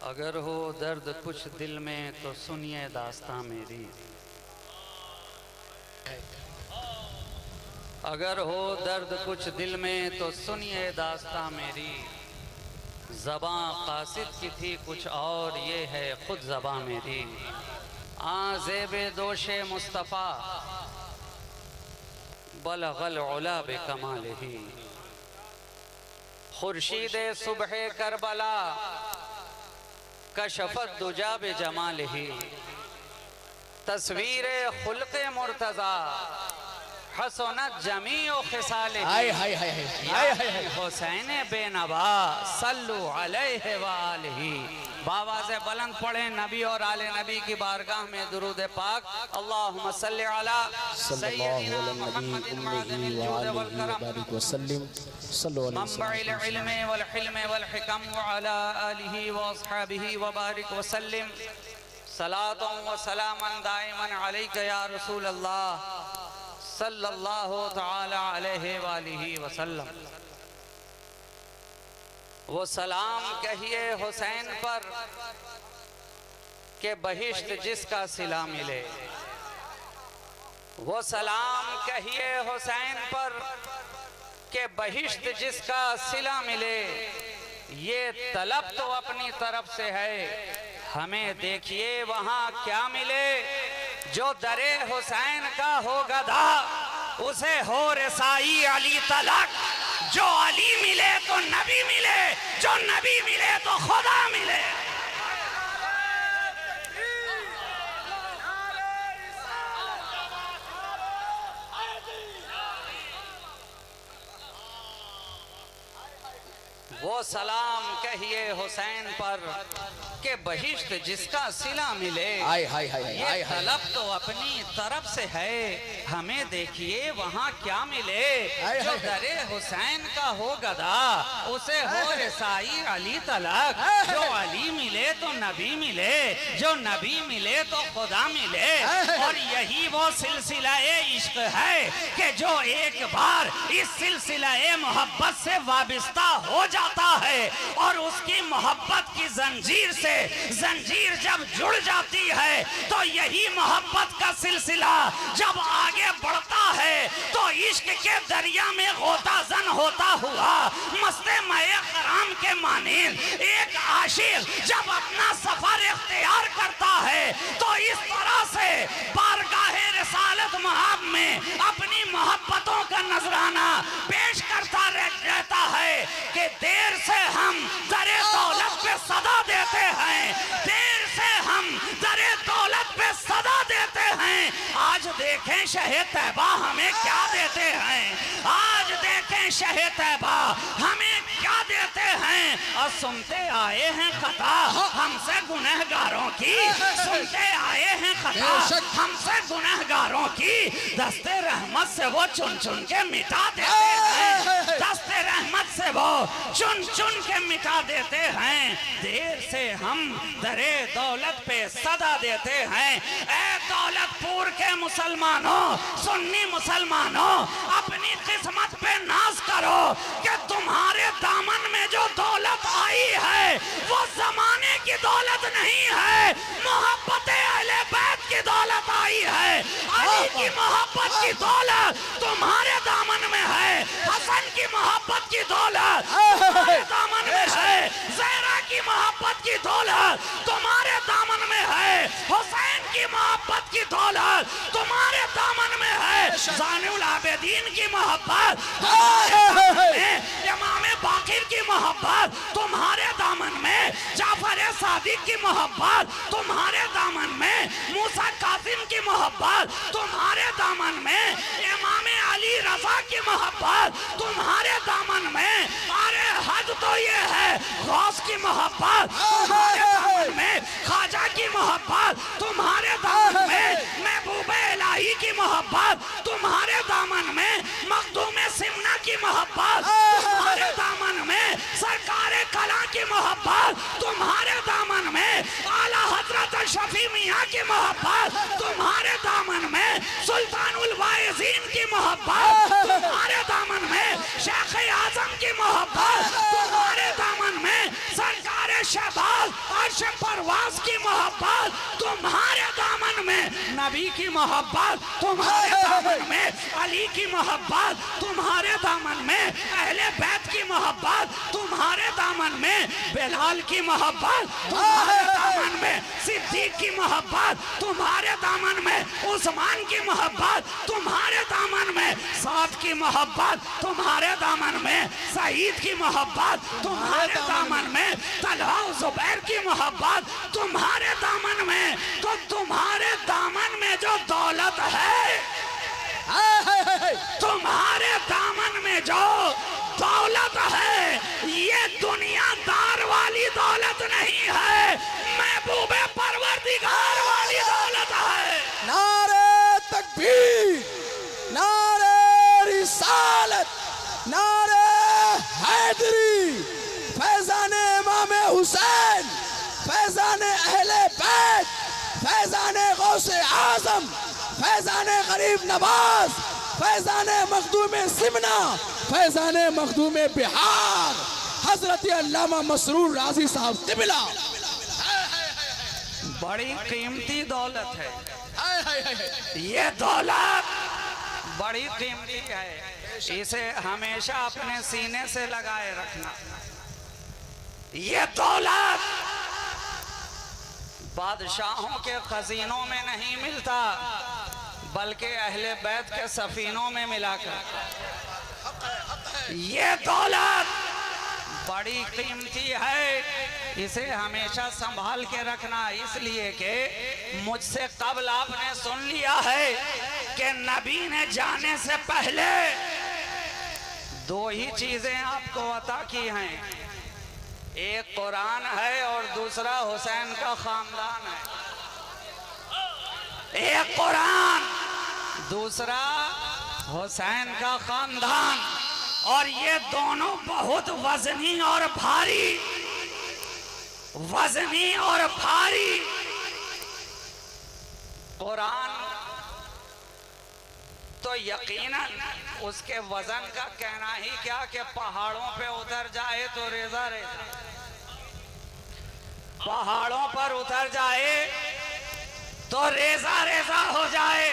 अगर हो दर्द कुछ दिल में तो सुनिए दास्तां मेरी। अगर हो दर्द कुछ दिल में तो सुनिए दास्तां मेरी। ज़बां कासिद की थी कुछ और, ये है खुद ज़बां मेरी। ज़ेबे दोशे मुस्तफ़ा बलगल उला बे कमालिही। खुर्शीदे सुबह करबला कशफत दुजा बे जमालिही। तस्वीरे खुल्क़े मुर्तज़ा हसनत जमीओ खिसालिही। हुसैन बेनवा सल्लु अलैहि व आलिही। बाबा से बुलंद पढ़े नबी और आले नबी की बारगाह में दुरूद पाक। अल्लाहुम्मा सल्लि अला सय्यिदिना मुहम्मदिन मादनिल जूद वल करम मंबइल इल्म वल हिल्म वल हिकम व अला आलिहि व अस्हाबिहि व बारिक व सल्लिम सलातुन व सलामन दाइमन अलैका या रसूल अल्लाह सल्लल्लाहु तआला अलैहि वालिहि वसल्लम। वो सलाम कहिए हुसैन पर के बहिश्त जिसका सिला मिले। वो सलाम कहिए हुसैन पर के बहिश्त जिसका सिला मिले। ये तलब तो अपनी तरफ से है, हमें देखिए वहाँ क्या मिले। जो दरे हुसैन का हो गधा उसे हो रसाई अली तलक। जो अली मिले तो नबी मिले, जो नबी मिले तो खुदा मिले। वो सलाम कहिए हुसैन पर के बहिश्त जिसका सिला मिले। ये तलब तो अपनी तरफ से है, हमें देखिए वहाँ क्या मिले। जो दरे हुसैन का हो गधा उसे हो रसाई अली तलक। जो अली मिले तो नबी मिले, जो नबी मिले तो खुदा मिले। और यही वो सिलसिला इश्क है कि जो एक बार इस सिलसिला मोहब्बत से वाबिस्ता हो जाता है और उसकी मोहब्बत की जंजीर से जंजीर जब जुड़ जाती है तो यही मोहब्बत का सिलसिला जब आगे बढ़ता है तो इश्क के दरिया में गोताजन होता हुआ मस्ते मए खराम के मानींद एक आशिक जब अपना सफर इख्तियार करता है तो इस तरह से बारगाहे रिसालत महब में अपनी मोहब्बतों का नजराना पेश करता रहता है कि देर से हम दरे दौलत पे सदा देते हैं, देर से हम दरे दौलत पे सदा देते हैं। आज देखें शहे तैबा हमें क्या देते हैं, आज देखें शहे तैबा हमें क्या देते हैं। और सुनते आए हैं खता हमसे गुनहगारों की, सुनते आए हैं खता हमसे गुनहगारों की। दस्ते रहमत से वो चुन चुन के मिटा देते हैं, दस्ते रहमत से वो चुन चुन के मिटा देते हैं। देर से हम दरे दौलत पे सदा देते हैं। ऐ दौलतपुर के मुसलमानों, सुन्नी मुसलमानों, अपनी किस्मत पे नाज करो कि तुम्हारे दामन में जो दौलत आई है वो जमाने की दौलत नहीं है, मोहब्बत अहले बैत की दौलत आई है। अली की मोहब्बत की दौलत तुम्हारे दामन में है, हसन की मोहब्बत की दौलत तुम्हारे दामन में है, ज़हरा की मोहब्बत की दौलत तुम्हारे दामन में है, हुसैन की मोहब्बत की दौलत तुम्हारे दामन में है, ज़ानुल आबिदीन की मोहब्बत तुम्हारे दामन में, इमाम बाकिर की मोहब्बत तुम्हारे दामन में, जाफर सादिक की मोहब्बत तुम्हारे दामन में, मूसा कासिम की मोहब्बत तुम्हारे दामन में, इमाम अली रज़ा की मोहब्बत तुम्हारे दामन में। अरे हद तो ये है गौस की मोहब्बत तुम्हारे दामन में, ख्वाजा की मोहब्बत तुम्हारे दामन में, महबूब इलाही की मोहब्बत तुम्हारे दामन में, मखदूम सिमना की मोहब्बत तुम्हारे दामन में, सरकार कला की मोहब्बत तुम्हारे दामन में, आला हजरत शफी मियाँ की मोहब्बत तुम्हारे दामन में, सुल्तानुल वाइज़ीन की मोहब्बत तुम्हारे दामन में, शेख आजम की मोहब्बत तुम्हारे दामन में, सरकार शहबाज अर्श परवाज की मोहब्बत तुम्हारे दामन में, नबी की मोहब्बत तुम्हारे दामन में, अली की मोहब्बत तुम्हारे दामन में, अहले बैत की मोहब्बत तुम्हारे दामन में, बिलाल की मोहब्बत तुम्हारे दामन में, सिद्दीक की मोहब्बत तुम्हारे दामन में, उस्मान की मोहब्बत तुम्हारे दामन में, साद की मोहब्बत तुम्हारे दामन में, सईद की मोहब्बत तुम्हारे दामन में, तलहा जुबैर की मोहब्बत तुम्हारे दामन में। तो तुम्हारे दामन में जो दौलत है, तुम्हारे दामन में जो दौलत है, ये दुनियादार वाली दौलत नहीं है, महबूबे परवरदिगार वाली दौलत है। नारे तकबीर, नारे रिसालत, नारे हैदरी, फैजाने इमाम हुसैन, फैजाने अहले बैत, फैजाने गौसे आजम, फैजाने गरीब नवाज, फैजाने मखदूम सिमना, फैजाने मखदूम बिहार, हजरत अल्लामा मसरूर राजी साहब तिबला। बड़ी कीमती दौलत है ये दौलत, बड़ी कीमती है, इसे हमेशा अपने सीने से लगाए रखना। ये दौलत बादशाहों के खजीनों में नहीं मिलता, बल्कि अहले बैत के सफीनों में मिलाकर। ये दौलत बड़ी कीमती है, इसे हमेशा संभाल के रखना, इसलिए कि मुझसे कबल आपने सुन लिया है कि नबी ने जाने से पहले दो ही चीजें आपको अता की हैं, एक कुरान है और दूसरा हुसैन का खानदान है। एक कुरान, दूसरा हुसैन का खानदान, और ये दोनों बहुत वजनी और भारी, वजनी और भारी। कुरान तो यकीनन उसके वजन का कहना ही क्या कि पहाड़ों पे उतर जाए तो रेजा रेजा, पहाड़ों पर उतर जाए तो रेजा रेजा हो जाए।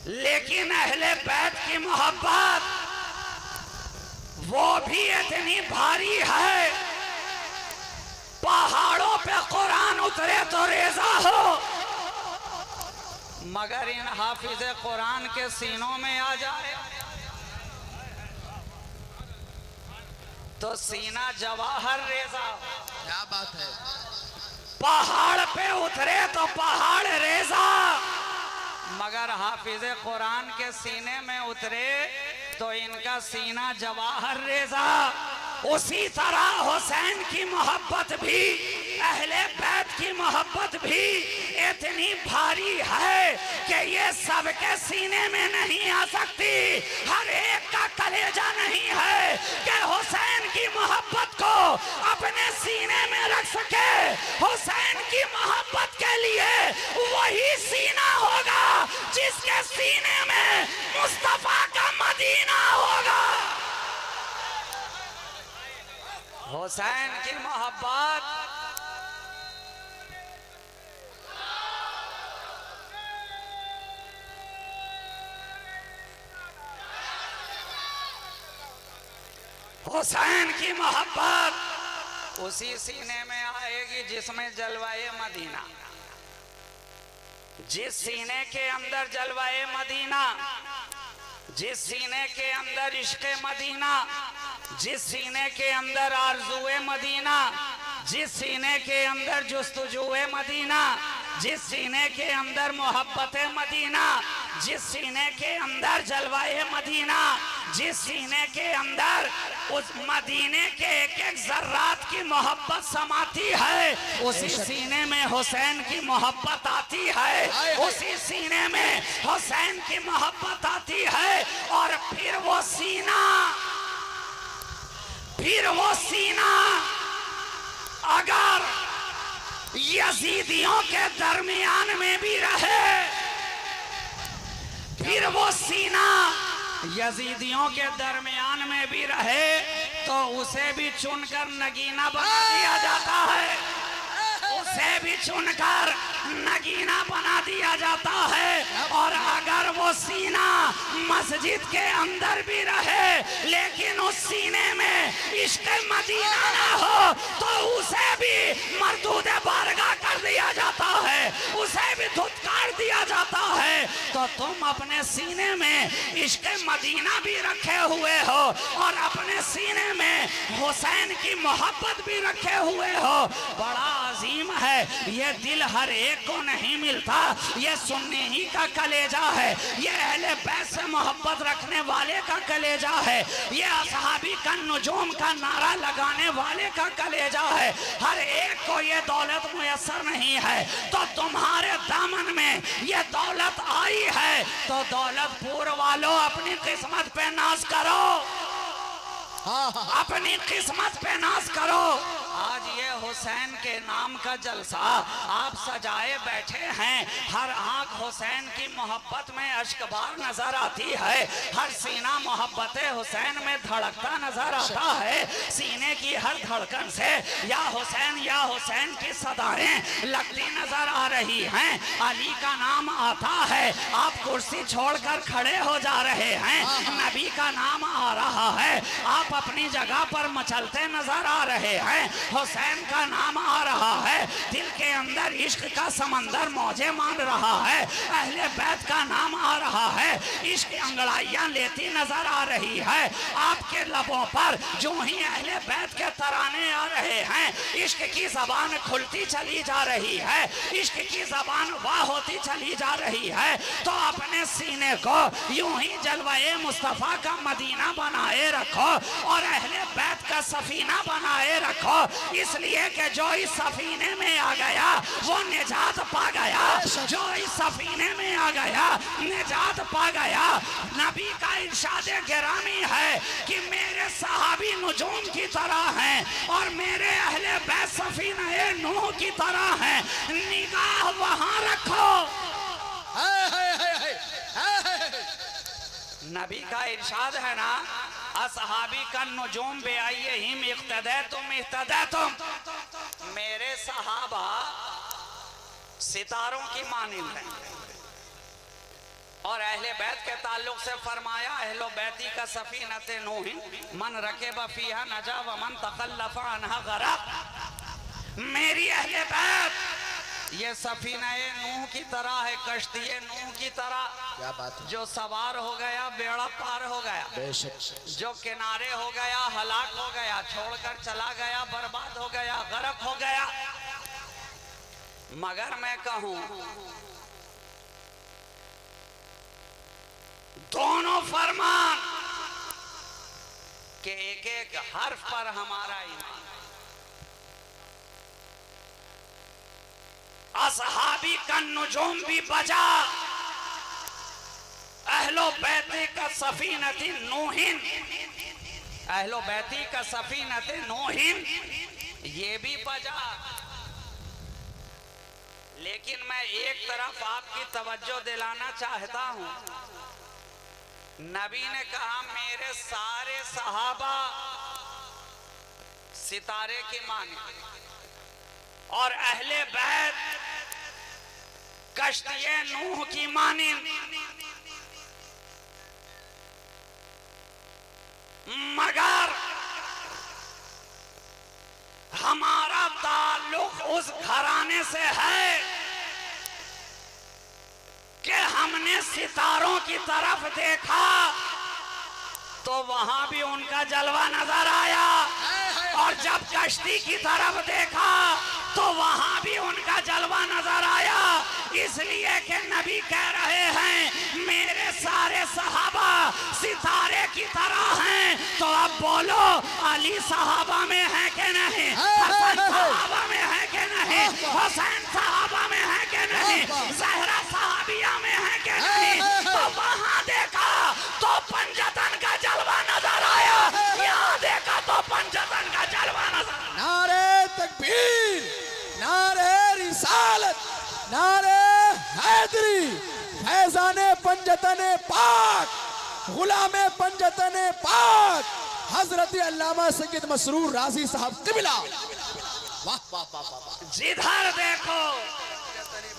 लेकिन अहले बैत की मोहब्बत वो भी इतनी भारी है, पहाड़ों पे कुरान उतरे तो रेजा हो, मगर इन हाफिज कुरान के सीनों में आ जाए तो सीना जवाहर रेजा। क्या बात है। पहाड़ पे उतरे तो पहाड़ रेजा, मगर हाफिज कुरान के सीने में उतरे तो इनका सीना जवाहर रेजा। उसी तरह हुसैन की मोहब्बत भी, अहले बैत की मोहब्बत भी इतनी भारी है कि ये सबके सीने में नहीं आ सकती। हर एक का कलेजा नहीं है कि हुसैन की मोहब्बत को अपने सीने में रख सके। हुसैन की मोहब्बत के लिए वही सीना होगा जिसके सीने में मुस्तफा का मदीना होगा। हुसैन की मोहब्बत हुसैन की मोहब्बत उसी सीने में आएगी जिसमें जलवाए मदीना, जिस सीने के अंदर जलवाए मदीना, जिस सीने के अंदर इश्क़े मदीना, जिस सीने के अंदर आरज़ुए मदीना, जिस सीने के अंदर जुस्तजुए मदीना, जिस सीने के अंदर मोहब्बते मदीना, जिस सीने के अंदर जलवाए मदीना, जिस सीने के अंदर उस मदीने के एक एक जर्रात की मोहब्बत समाती है, उसी सीने में हुसैन की मोहब्बत आती है, उसी सीने में हुसैन की मोहब्बत आती है। और फिर वो सीना अगर यजीदियों के दरमियान में भी रहे, फिर वो सीना यजीदियों के दरमियान में भी रहे तो उसे भी चुनकर नगीना बना दिया जाता है, उसे भी चुनकर नगीना बना दिया जाता है। और अगर वो सीना मस्जिद के अंदर भी रहे लेकिन उस सीने में इश्क मदीना ना हो तो उसे भी मरदूद बारगाह कर दिया जाता है, उसे भी धुतकार दिया जाता है। तो तुम अपने सीने में इश्क मदीना भी रखे हुए हो और अपने सीने में हुसैन की मोहब्बत भी रखे हुए हो। बड़ा अजीम है ये दिल, हर एक को नहीं मिलता। ये सुन्नी ही का कलेजा है, ये अहले बैत से मोहब्बत रखने वाले का कलेजा है, ये असहाबी का नुजूम का नारा लगाने वाले का कलेजा है। हर एक को ये दौलत मुयस्सर नहीं है, तो तुम्हारे दामन में ये दौलत आई है तो दौलतपुर वालों अपनी किस्मत पे नाज करो, अपनी किस्मत पे नाज करो। आज ये हुसैन के नाम का जलसा आप सजाए बैठे हैं, हर आंख हुसैन की मोहब्बत में अश्कबार नजर आती है, हर सीना मोहब्बत हुसैन में धड़कता नजर आता है। सीने की हर धड़कन से या हुसैन की सदाएं लगती नजर आ रही हैं। अली का नाम आता है, आप कुर्सी छोड़कर खड़े हो जा रहे हैं। नबी का नाम आ रहा है, आप अपनी जगह पर मचलते नजर आ रहे हैं। हुसैन का नाम आ रहा है, दिल के अंदर इश्क का समंदर मौजे मान रहा है। अहले बैत का नाम आ रहा है, इश्क अंगड़ाइयां लेती नजर आ रही है। आपके लबों पर जो ही अहले बैत के तराने आ रहे हैं, इश्क की जबान खुलती चली जा रही है, इश्क की जबान वाह होती चली जा रही है। तो अपने सीने को यूं ही जलवाए मुस्तफा का मदीना बनाए रखो और अहले बैत का सफीना बनाए रखो, इसलिए कि जो इस सफीने में आ गया वो निजात पा गया, जो इस सफीने में आ गया निजात पा गया। नबी का इरशाद गिरामी है कि मेरे सहाबी नुजूम की तरह हैं और मेरे अहले बैत सफीना नूह की तरह हैं, निगाह वहां रखो। नबी का इरशाद है ना, असहाबी का नुजूम बे आइए हिम इख्तदैतुम, मेरे सहाबा सितारों की मानिंद हैं। और अहले बैत के ताल्लुक से फरमाया अहलो बैती का सफीनते नूह मन रकेबा फीहा नजा व मन तखल्लफा अनहा गरक। मेरी अहले बैत ये सफीना नूह की तरह है, कश्ती नूह की तरह। क्या बात है। जो सवार हो गया बेड़ा पार हो गया, जो किनारे हो गया हलाक हो गया, छोड़कर चला गया बर्बाद हो गया, गर्क हो गया। मगर मैं कहूं दोनों फरमान के एक एक हर्फ पर हमारा ईमान। असहाबी का नुजूम भी बजा, अहलो बैती का सफीनती नूहिन, अहलो बैती का सफीनती नूहिन ये भी बजा। लेकिन मैं एक तरफ आपकी तवज्जो दिलाना चाहता हूं, नबी ने कहा मेरे सारे सहाबा सितारे की माने और अहले बैत कश्तिए नूह की मानिंद। मगर हमारा ताल्लुक उस घराने से है कि हमने सितारों की तरफ देखा तो वहां भी उनका जलवा नजर आया, और जब कश्ती की तरफ देखा तो वहां भी उनका जलवा नजर आया। इसलिए कि नबी कह रहे हैं मेरे सारे सहाबा सितारे की तरह हैं। तो अब बोलो अली सहाबा में है कि नहीं, हसन सहाबा में है कि नहीं, हुसैन सहाबा में है कि नहीं, ज़हरा सहाबिया में है कि नहीं। तो वहां देखा तो पंजतन का जलवा नजर आया, यहाँ देखा तो पंजतन का जलवा नजर। नारे तकबीर, नारे रिसालत, नारे हैदरी, फैजाने पंजतने पाक, गुलामे पंजतने पाक, हजरत अल्लामा सैयद मसरूर राजी साहब क़िबला। वाह वाह वाह वाह वाह। जिधर देखो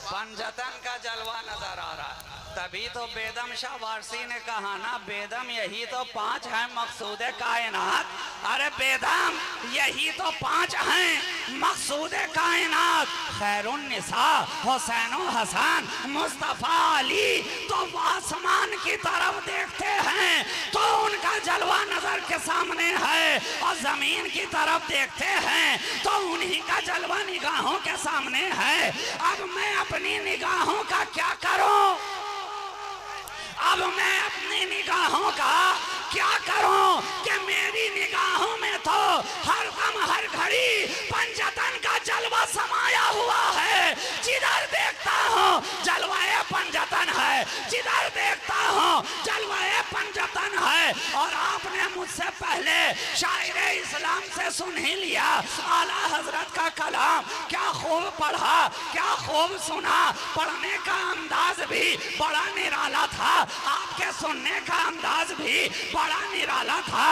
पंजतन का जलवा नजर आ रहा है। तभी तो बेदम शाह वारसी ने कहा ना, बेदम यही तो 5 हैं मकसूद कायनात। अरे बेदम यही तो 5 हैं मकसूद कायनात। खैरुन निसा हुसैन हसन मुस्तफा अली। तो आसमान की तरफ देखते हैं तो उनका जलवा नजर के सामने है, और जमीन की तरफ देखते हैं तो उन्हीं का जलवा निगाहों के सामने है। अब मैं अपनी निगाहों का क्या करूं? अब मैं अपनी निगाहों का क्या करूं कि मेरी निगाहों में तो हर दम हर घड़ी पंजतन का जलवा समाया हुआ है। जिधर देखता हूं जलवाए पंजतन है, जिधर देखता हूं जलवाए पंजतन है। और आपने मुझसे पहले शायरे इस्लाम से सुन ही लिया, आला हजरत का कलाम क्या खूब पढ़ा, क्या खूब सुना। पढ़ने का अंदाज भी बड़ा निराला था, आपके सुनने का अंदाज भी बड़ा निराला था।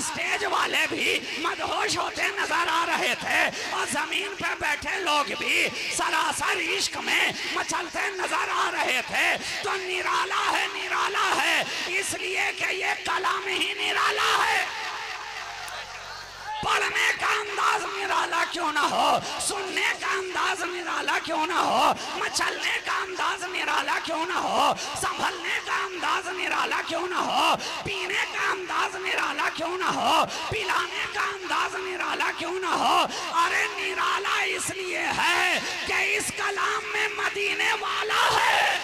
स्टेज वाले भी मदहोश होते नजर आ रहे थे, और जमीन पे बैठे लोग भी सरासर इश्क में मचलते नजर आ रहे थे। तो निराला है, निराला है, इसलिए कि ये कलाम ही निराला है। पढ़ने का अंदाज निराला क्यों ना हो, सुनने का अंदाज निराला क्यों ना हो, मचलने का अंदाज निराला क्यों ना हो, संभलने का अंदाज निराला क्यों ना हो, पीने का अंदाज निराला क्यों ना हो, पिलाने का अंदाज निराला क्यों ना हो। अरे निराला इसलिए है कि इस कलाम में मदीने वाला है,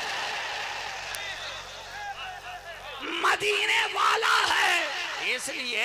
मदीने वाला है। इसलिए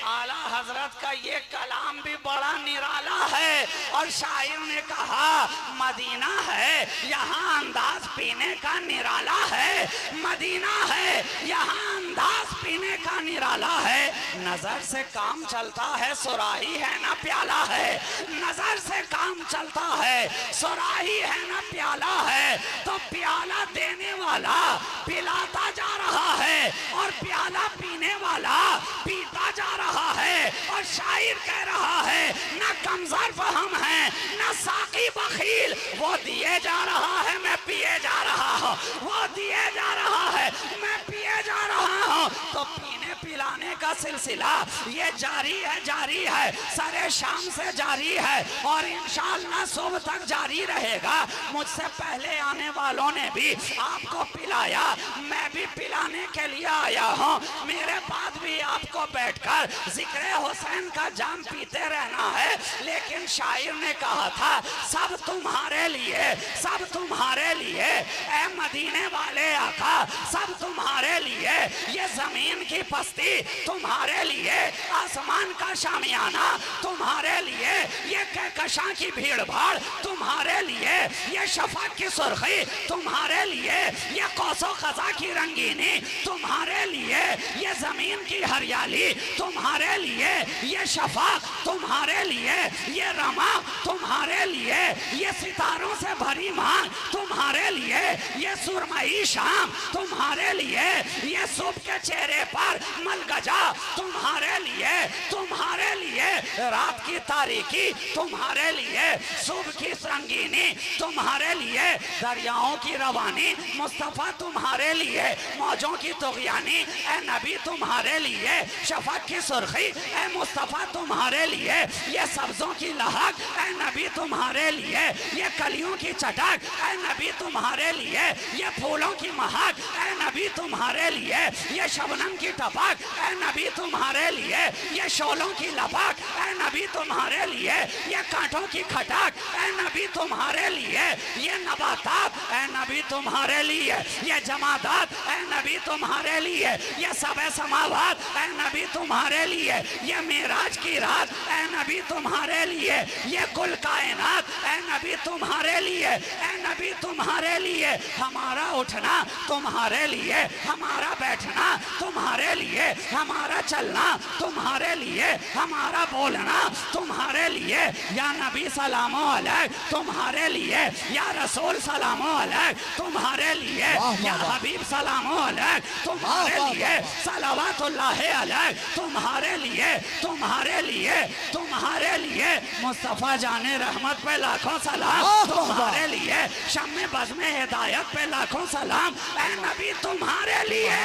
आला हजरत का ये कलाम भी बड़ा निराला है। और शायर ने कहा मदीना है यहाँ अंदाज पीने का निराला है, मदीना है यहाँ अंदाज पीने का निराला है। नजर से काम चलता है, सुराही है ना प्याला है, नजर से काम चलता है, सुराही है ना प्याला है। तो प्याला देने वाला पिलाता जा रहा है, और प्याला पीने वाला पीता जा रहा है। और शायर कह रहा है ना कमजोर हम हैं ना साकी बखील, वो दिए जा रहा है मैं पिए जा रहा हूँ, वो दिए जा रहा है मैं पिए जा रहा हूँ। तो पीने पिलाने का सिलसिला ये जारी है, जारी है, सरे शाम से जारी है, और इंशाअल्लाह सुबह तक जारी रहेगा। मुझसे पहले आने वालों ने भी आपको पिलाया, मैं भी पिलाने के लिए आया हूँ। मेरे बाद भी आपको बैठकर जिक्र हुसैन का जाम पीते रहना है। लेकिन शायर ने कहा था सब तुम्हारे लिए, सब तुम्हारे लिए, ए मदीने वाले आका, सब तुम्हारे लिए। ये जमीन की पस्ती तुम्हारे लिए, आसमान का शामियाना तुम्हारे लिए, ये कहकशां की भीड़ भाड़ तुम्हारे लिए, ये शफक की सुर्खी तुम्हारे लिए, ये कौसो खजा की रंगीनी तुम्हारे लिए, ये जमीन की हरियाली तुम्हारे लिए, ये शफक तुम्हारे लिए, ये रमा तुम्हारे लिए, ये सितारों से भरी मांग तुम्हारे लिए, ये सुरमई शाम तुम्हारे लिए, ये सुबह के चेहरे पर मलगजा तुम्हारे लिए, तुम्हारे लिए रात की तारीकी तुम्हारे लिए, सुबह की रंगीनी तुम्हारे लिए, दरियाओं की रवानी मुस्तफा तुम्हारे लिए, मौजों की तुग़यानी ए नबी तुम्हारे लिए, शफक की सुर्खी ए मुस्तफा तुम्हारे लिए, ये सब्जों की लहक ए नबी तुम्हारे लिए, ये कलियों की चटक ए नबी तुम्हारे लिए, ये फूलों की महक ए नबी तुम्हारे लिए, ये शबनम की टपक ए नबी तुम्हारे लिए, ये शोलों की लपक ए नबी तुम्हारे लिए, ये कांटों की खटक ए नबी तुम्हारे लिए, ये नबातात ए नबी तुम्हारे लिए, ये जमादात ए नबी तुम्हारे लिए, ये सबे समावात ए नबी तुम्हारे लिए, ये मेराज की रात ए नबी तुम्हारे लिए, ये कुल कायनात ए नबी नबी तुम्हारे लिए, ए नबी तुम्हारे लिए हमारा उठना, तुम्हारे लिए हमारा बैठना, तुम्हारे लिए हमारा चलना, तुम्हारे लिए हमारा बोलना, तुम्हारे लिए या नबी सलामो अलैक, तुम्हारे लिए या रसूल सलामो अलैक, तुम्हारे लिए या हबीब सलामो अलैक, तुम्हारे लिए सलावतुल्लाह अलैक, तुम्हारे लिए, तुम्हारे लिए, तुम्हारे लिए मुस्तफ़ा जाने रहमत पे लाखों सलाम, तुम्हारे लिए शम्मे बज़्मे हिदायत पे लाखों सलाम, ए नबी तुम्हारे लिए,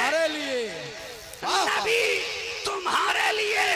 नबी तुम्हारे लिए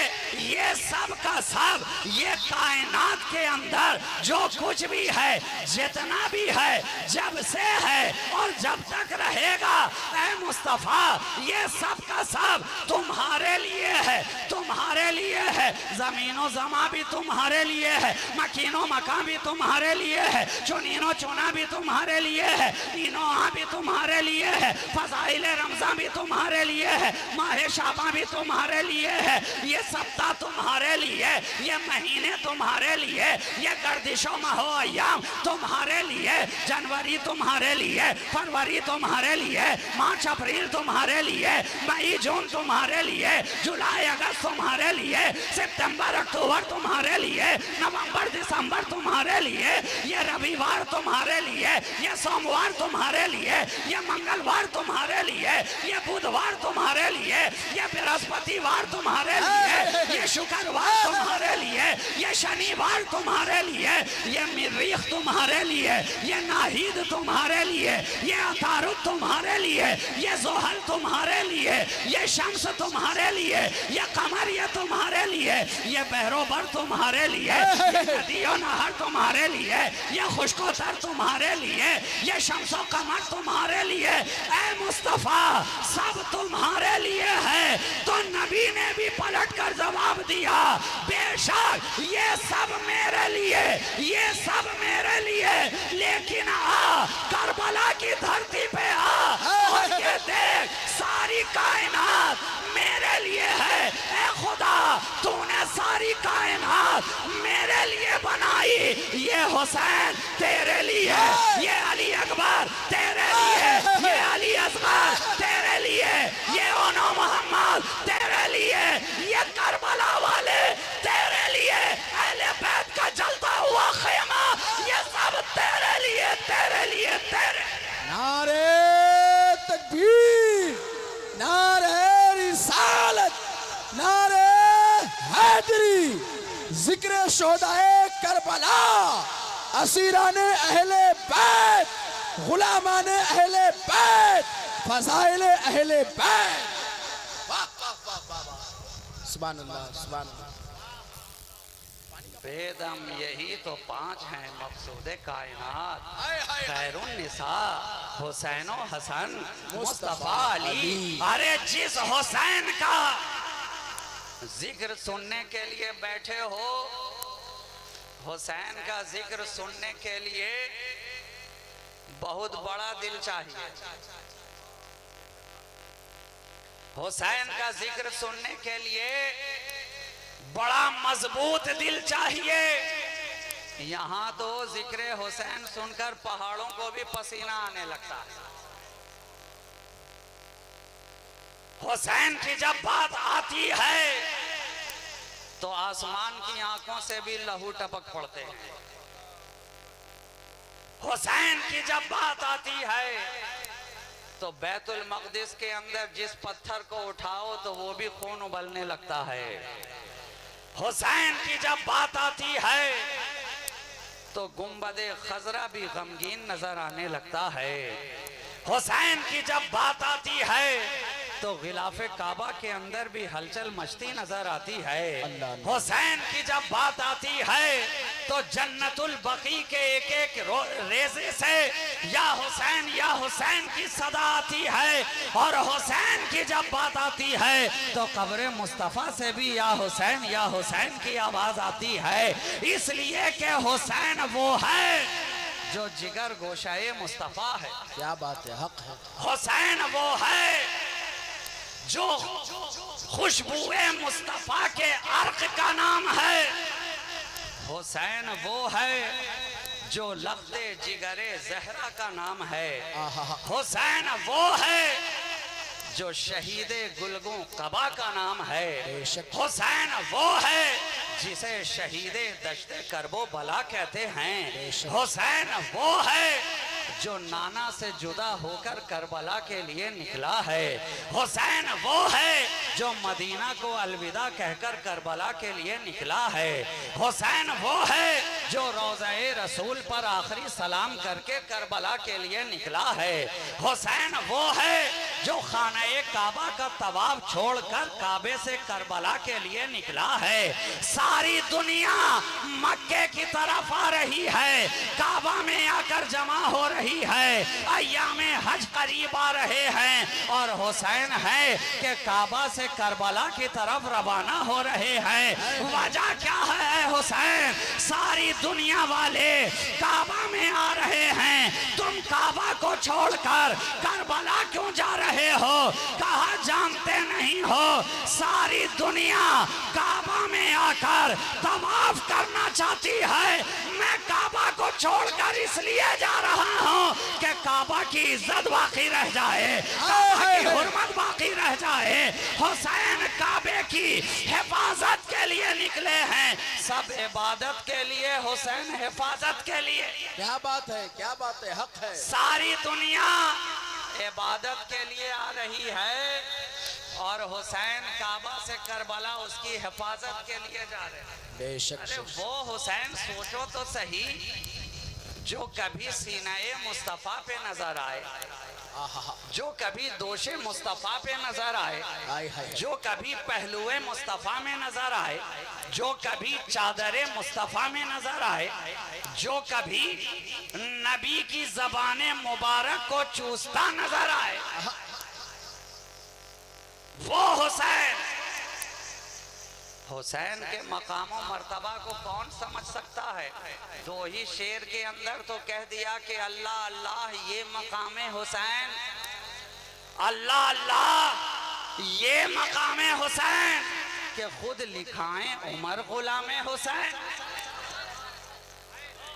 ये सब का सब, ये कायनात के अंदर जो कुछ भी है, जितना भी है, जब से है और जब तक रहेगा, ऐ मुस्तफ़ा ये सब का सब तुम्हारे लिए है, तुम्हारे लिए है। ज़मीनो ज़मा भी तुम्हारे लिए है, मकीनो मका भी तुम्हारे लिए है, चुनीनो चुना भी तुम्हारे लिए है, इनो आ भी तुम्हारे लिए है, फ़ज़ाइल रमज़ान भी तुम्हारे लिए है, माह शाबान भी तुम्हारे लिए है, ये सप्ताह तुम्हारे लिए, ये महीने तुम्हारे लिए, ये गर्दिशों महो अय्याम तुम्हारे लिए, जनवरी तुम्हारे लिए, फरवरी तुम्हारे लिए, मार्च अप्रैल तुम्हारे लिए, मई जून तुम्हारे लिए, जुलाई अगस्त तुम्हारे लिए, सितंबर अक्टूबर तुम्हारे लिए, नवंबर दिसंबर तुम्हारे लिए, ये रविवार तुम्हारे लिए, ये सोमवार तुम्हारे लिए, ये मंगलवार तुम्हारे लिए, ये बुधवार तुम्हारे लिए, ये बृहस्पतिवार तुम्हारे लिए, ये शुक्रवार तुम्हारे लिए, ये शनिवार तुम्हारे लिए, ये मरीख तुम्हारे लिए, ये नाहिद तुम्हारे लिए, ये अतारुद तुम्हारे लिए, ये ज़ोहल तुम्हारे लिए, ये शम्स तुम्हारे लिए, ये कमर ये तुम्हारे लिए, ये बहरोबर तुम्हारे लिए, ये नदियों नहर तुम्हारे लिए, ये खुशकोतर तुम्हारे लिए, ये शम्सो कमर तुम्हारे लिए, ऐ मुस्तफ़ा सब तुम्हारे लिए है। तो नबी ने भी पलट कर जवाब दिया, बेशक ये सब मेरे लिए, ये सब मेरे लिए, लेकिन आ करबला की धरती पे आ और ये देख सारी कायनात मेरे लिए है। ए खुदा तूने सारी कायनात मेरे लिए बनाई, ये हुसैन तेरे लिए, ये अली अकबर तेरे लिए, ये अली असगर तेरे लिए, ये ओनो मोहम्मद तेरे लिए, ये करबला वाले तेरे लिए, अहले बैत का जलता हुआ खेमा ये सब तेरे लिए, तेरे लिए, तेरे। नारे तकबीर, नारे रिसालत, नारे हैदरी, जिक्र शोहदाए करबला, असीराने अहले बैत, गुलामाने अहले बैत, फज़ाइले अहले बैत। वाह वाह वाह वाह वाह, सुभान अल्लाह, सुभान अल्लाह। बेदम यही तो पांच हैं मकसूदे कायनात, खैरुन निसा, हुसैनो हसन, मुस्तफा अली। अरे जिस हुसैन का जिक्र सुनने के लिए बैठे हो, हुसैन का जिक्र सुनने के लिए बहुत बड़ा दिल चाहिए। हुसैन का जिक्र सुनने के लिए बड़ा मजबूत दिल चाहिए। यहाँ तो जिक्र हुसैन सुनकर पहाड़ों को भी पसीना आने लगता है। हुसैन की जब बात आती है तो आसमान की आंखों से भी लहू टपक पड़ते हैं। हुसैन की जब बात आती है तो बैतुल मक़दिस के अंदर जिस पत्थर को उठाओ तो वो भी खून उबलने लगता है। हुसैन की जब बात आती है तो गुंबदे खजरा भी गमगीन नजर आने लगता है। हुसैन की जब बात आती है तो गिलाफे काबा के अंदर भी हलचल मचती नजर आती है। हुसैन की जब बात आती है तो जन्नतुल बकी के एक एक रेज़े से या हुसैन की सदा आती है। और हुसैन की जब बात आती है तो कब्र मुस्तफ़ा से भी या हुसैन की आवाज आती है। इसलिए कि हुसैन वो है जो जिगर गोशाए मुस्तफ़ा है। क्या बात है, हक है। हुसैन वो है जो खुशबुए मुस्तफ़ा के अर्क का नाम है। हुसैन वो है जो लफ्ज़े जिगरे ज़हरा का नाम है। आहा। हुसैन वो है जो शहीदे गुलगों कबा का नाम है। हुसैन वो है जिसे शहीदे दश्ते करबो बला कहते हैं। हुसैन वो है जो नाना से जुदा होकर करबला के लिए निकला है। हुसैन वो है जो मदीना को अलविदा कहकर करबला के लिए निकला है। हुसैन वो है जो रोज़े रसूल पर आखिरी सलाम करके करबला के लिए निकला है। हुसैन वो है जो खाने काबा का तवाफ छोड़कर काबे से करबला के लिए निकला है। सारी दुनिया मक्के की तरफ आ रही है, काबा में आकर जमा हो रही है, अय्यामे हज करीब आ रहे हैं और हुसैन है कि काबा से करबला की तरफ रवाना हो रहे हैं। वजह क्या है हुसैन? सारी दुनिया वाले काबा में आ रहे हैं, तुम काबा को छोड़कर करबला क्यों जा रहे हो? कहा जानते नहीं हो सारी दुनिया काबा में आकर तवाफ करना चाहती है। मैं काबा को छोड़कर इसलिए जा रहा हूँ कि काबा की इज्जत बाकी रह जाए, काबा की हुर्मत बाकी रह जाए। हुसैन काबे की हिफाजत के लिए निकले हैं, सब इबादत के लिए, हुसैन हिफाजत के लिए। क्या बात है, क्या बात है, हक है। सारी दुनिया इबादत के लिए आ रही है और हुसैन काबा से करबला उसकी हिफाजत के लिए जा रहे हैं। बेशक। अरे वो हुसैन सोचो तो सही जो कभी सीनाए मुस्तफ़ा पे नजर आए, जो कभी दोषे मुस्तफ़ा पे नजर आए, जो कभी पहलुए मुस्तफ़ा में नजर आए, जो कभी चादरे मुस्तफ़ा में नजर आए, जो कभी नबी की ज़बाने मुबारक को चूसता नजर आए, वो हुसैन। हुसैन के मकामो मर्तबा को कौन समझ सकता है? दो ही शेर के अंदर तो कह दिया कि अल्लाह अल्लाह ये मकामे हुसैन, अल्लाह अल्लाह ये मकामे हुसैन, कि खुद लिखाएं उमर गुलामे हुसैन।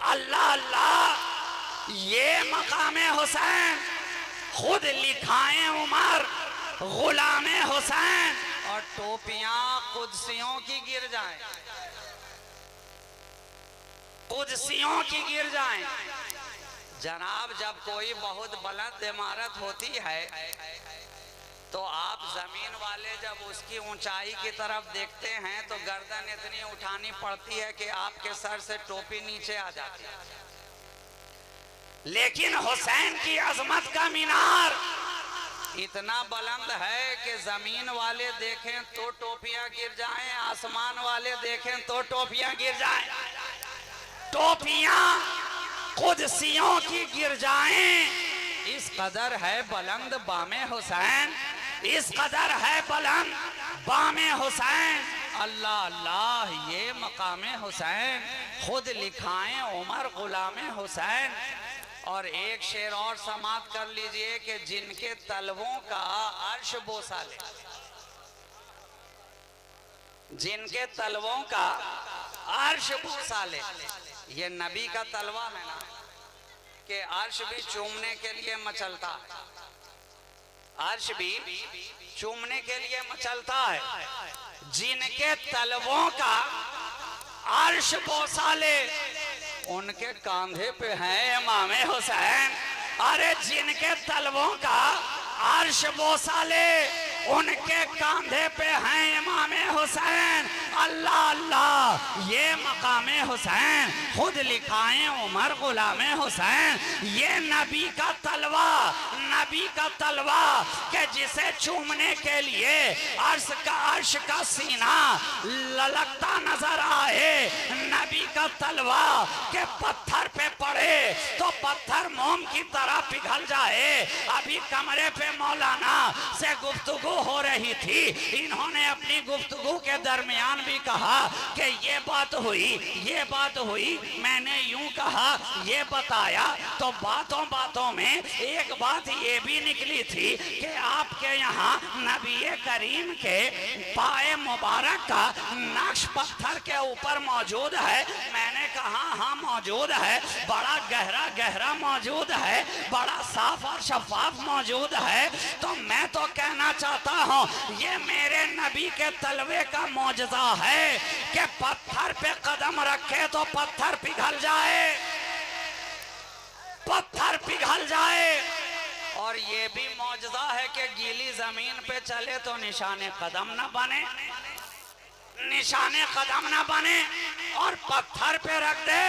अल्लाह अल्लाह ये मकामे हुसैन, खुद लिखाएं उमर गुलामे हुसैन। और टोपियां कुदसियों की गिर जाएं, कुदसियों की गिर जाएं। जनाब जब कोई बहुत बुलंद इमारत होती है तो आप जमीन वाले जब उसकी ऊंचाई की तरफ देखते हैं तो गर्दन इतनी उठानी पड़ती है कि आपके सर से टोपी नीचे आ जाती है। लेकिन हुसैन की अजमत का मीनार इतना बुलंद है कि जमीन वाले देखें तो टोपियां गिर जाएं, आसमान वाले देखें तो टोपियां गिर जाएं। टोपियां कुदसियों की गिर जाएं, इस कदर है बुलंद बामे हुसैन, इस कदर है बुलंद बामे हुसैन। अल्लाह अल्लाह ये मकामे हुसैन, खुद लिखाएं उमर गुलामे हुसैन। और एक शेर और समाप्त कर लीजिए कि जिनके तलवों का अर्श बोसा ले, जिनके तलवों का अर्श बोसा ले। ये नबी का तलवा है ना कि अर्श भी चूमने के लिए मचलता है, अर्श भी चूमने के लिए मचलता है। जिनके तलवों का अर्श बोसा ले उनके कांधे पे है इमामे हुसैन। अरे जिनके तलवों का अर्श बोसा ले उनके कांधे पे हैं इमामे हुसैन। अल्लाह अल्लाह ये मकामे हुसैन, खुद लिखाएं उमर गुलामे हुसैन। ये नबी का तलवा, नबी का तलवा के जिसे चूमने के लिए अर्श का सीना ललकता नजर आए। नबी का तलवा के पत्थर पे पड़े तो पत्थर मोम की तरह पिघल जाए। अभी कमरे पे मौलाना से गुफ्तगू हो रही थी, इन्होंने अपनी गुफ्तगू के दरमियान भी कहा कि ये बात हुई, मैंने यूं कहा, ये बताया। तो बातों बातों में एक बात ये भी निकली थी कि आपके यहाँ नबी करीम के पाए मुबारक का नक्श पत्थर के ऊपर मौजूद है। मैंने कहा हाँ मौजूद है, बड़ा गहरा गहरा मौजूद है, बड़ा साफ और शफाफ मौजूद है। तो मैं तो कहना चाहता हूँ ये मेरे नबी के तलवे का मौजज़ा है कि पत्थर पे कदम रखे तो पत्थर पिघल जाए, पत्थर पिघल जाए। और ये भी मौजज़ा है कि गीली जमीन पे चले तो निशाने कदम ना बने, निशाने कदम ना बने। और पत्थर पे रख दे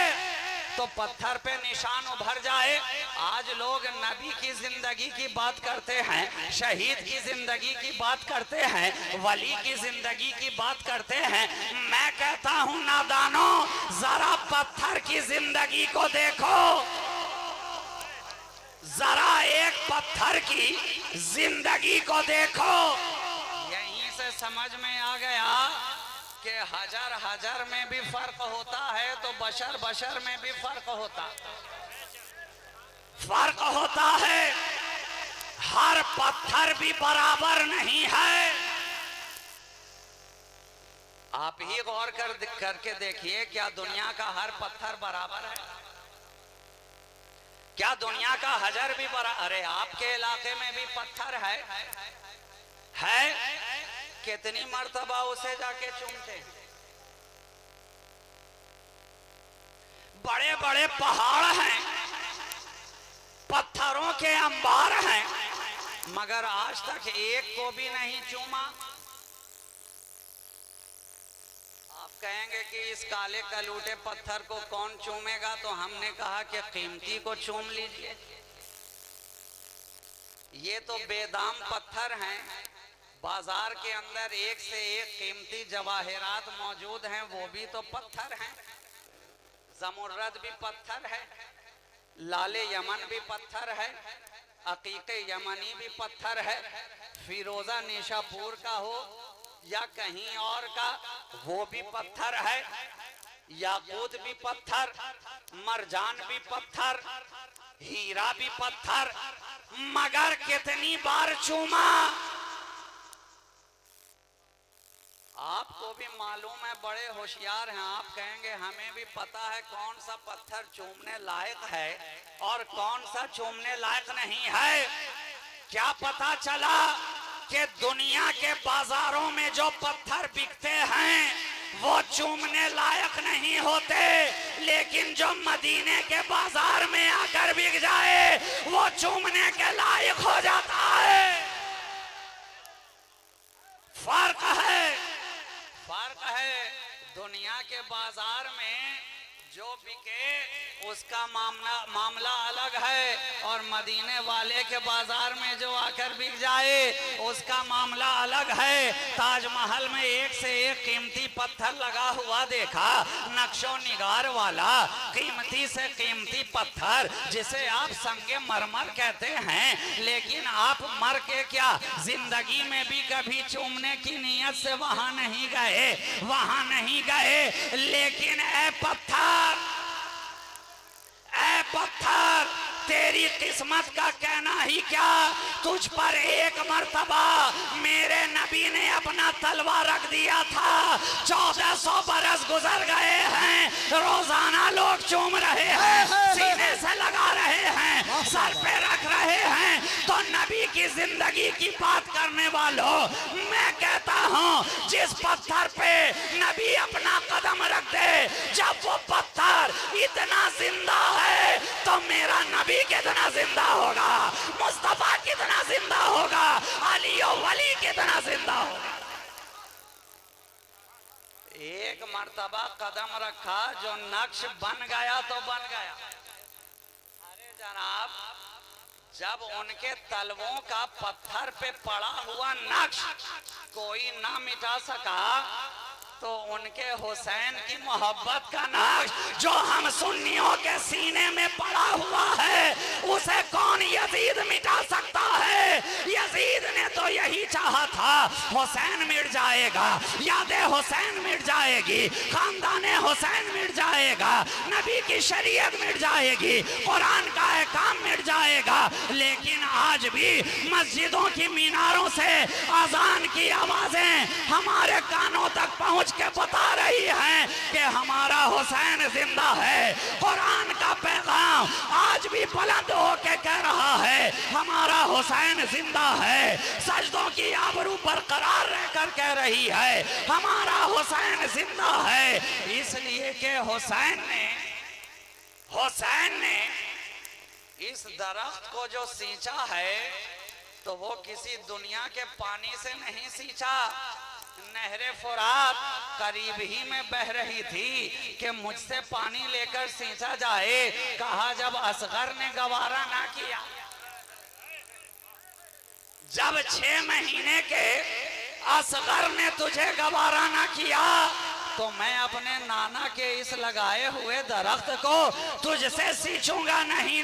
तो पत्थर पे निशान उभर जाए। आज लोग नबी की जिंदगी की बात करते हैं, शहीद की जिंदगी की बात करते हैं, वली की जिंदगी की बात करते हैं। मैं कहता हूं नादानो, जरा पत्थर की जिंदगी को देखो, जरा एक पत्थर की जिंदगी को देखो। यहीं से समझ में आ गया कि हजार हजार में भी फर्क होता है तो बशर बशर में भी फर्क होता है। हर पत्थर भी बराबर नहीं है। आप ही गौर करके देखिए, क्या दुनिया का हर पत्थर बराबर है? क्या दुनिया का हजर भी बराबर? अरे आपके इलाके में भी पत्थर है? कितनी मर्तबा उसे जाके चूमते हैं। बड़े बड़े पहाड़ हैं, पत्थरों के अंबार हैं, मगर आज तक एक को भी नहीं चूमा। आप कहेंगे कि इस काले कलूटे पत्थर को कौन चूमेगा, तो हमने कहा कि कीमती को चूम लीजिए। ये तो बेदाम पत्थर हैं, बाजार के अंदर एक से एक कीमती जवाहरात मौजूद हैं, वो भी तो पत्थर हैं। जमुर्रद भी पत्थर है, लाले यमन भी पत्थर है, अकीके यमनी भी पत्थर है, फिरोजा निशापुर का हो या कहीं और का वो भी पत्थर है, याकूत भी पत्थर, मरजान भी पत्थर, हीरा भी पत्थर। मगर कितनी बार चूमा? आपको भी मालूम है, बड़े होशियार हैं आप, कहेंगे हमें भी पता है कौन सा पत्थर चूमने लायक है और कौन सा चूमने लायक नहीं है। क्या पता चला कि दुनिया के बाजारों में जो पत्थर बिकते हैं वो चूमने लायक नहीं होते, लेकिन जो मदीने के बाजार में आकर बिक जाए वो चूमने के लायक हो जाता है। फर्क है। दुनिया के बाजार में जो बिके उसका मामला अलग है, और मदीने वाले के बाजार में जो आकर बिक जाए उसका मामला अलग है। ताजमहल में एक से एक कीमती पत्थर लगा हुआ देखा, नक्शो निगार वाला कीमती से कीमती पत्थर, जिसे आप संगे मरमर कहते हैं, लेकिन आप मर के क्या जिंदगी में भी कभी चूमने की नीयत से वहां नहीं गए। लेकिन ए पत्थर, तेरी किस्मत का कहना ही क्या, तुझ पर एक मर्तबा मेरे नबी ने अपना तलवा रख दिया था। 1400 बरस गुजर गए हैं, रोजाना लोग चूम रहे हैं, सीने से लगा रहे हैं, सर पे रख रहे हैं। तो नबी की जिंदगी की बात करने वालों, मैं कहता हूँ जिस पत्थर पे नबी अपना कदम रख दे, जब वो पत्थर इतना जिंदा है तो मेरा नबी कितना जिंदा होगा, मुस्तफा कितना जिंदा होगा, अली और वली कितना जिंदा होगा। एक मर्तबा कदम रखा, जो नक्श बन गया तो बन गया। अरे जनाब, जब उनके तलवों का पत्थर पे पड़ा हुआ नक्श कोई ना मिटा सका, तो उनके हुसैन की मोहब्बत का नक्श जो हम सुन्नियों के सीने में पड़ा हुआ है उसे कौन यजीद मिटा सकता है? यजीद ने तो यही चाहा था, हुसैन मिट जाएगा, यादें हुसैन मिट जाएगी, खानदाने हुसैन मिट जाएगा, नबी की शरीयत मिट जाएगी, कुरान का काम मिट जाएगा। लेकिन आज भी मस्जिदों की मीनारों से अजान की आवाजें हमारे कानों तक पहुंच के बता रही हैं कि हमारा हुसैन जिंदा है। कुरान का पैगाम आज भी बुलंद होके कह रहा है हमारा हुसैन जिंदा है। सजदों की आबरू बरकरार रहकर कह रही है हमारा हुसैन जिंदा है। इसलिए कि हुसैन ने इस दरख्त को जो सींचा है तो वो किसी दुनिया के पानी से नहीं सींचा। नहरे फुरात करीब ही में बह रही थी कि मुझसे पानी लेकर सींचा जाए। कहा जब असगर ने गवारा ना किया, जब 6 महीने के असगर ने तुझे गवारा ना किया तो मैं अपने नाना के इस लगाए हुए दरख्त को तुझसे सींचूंगा नहीं।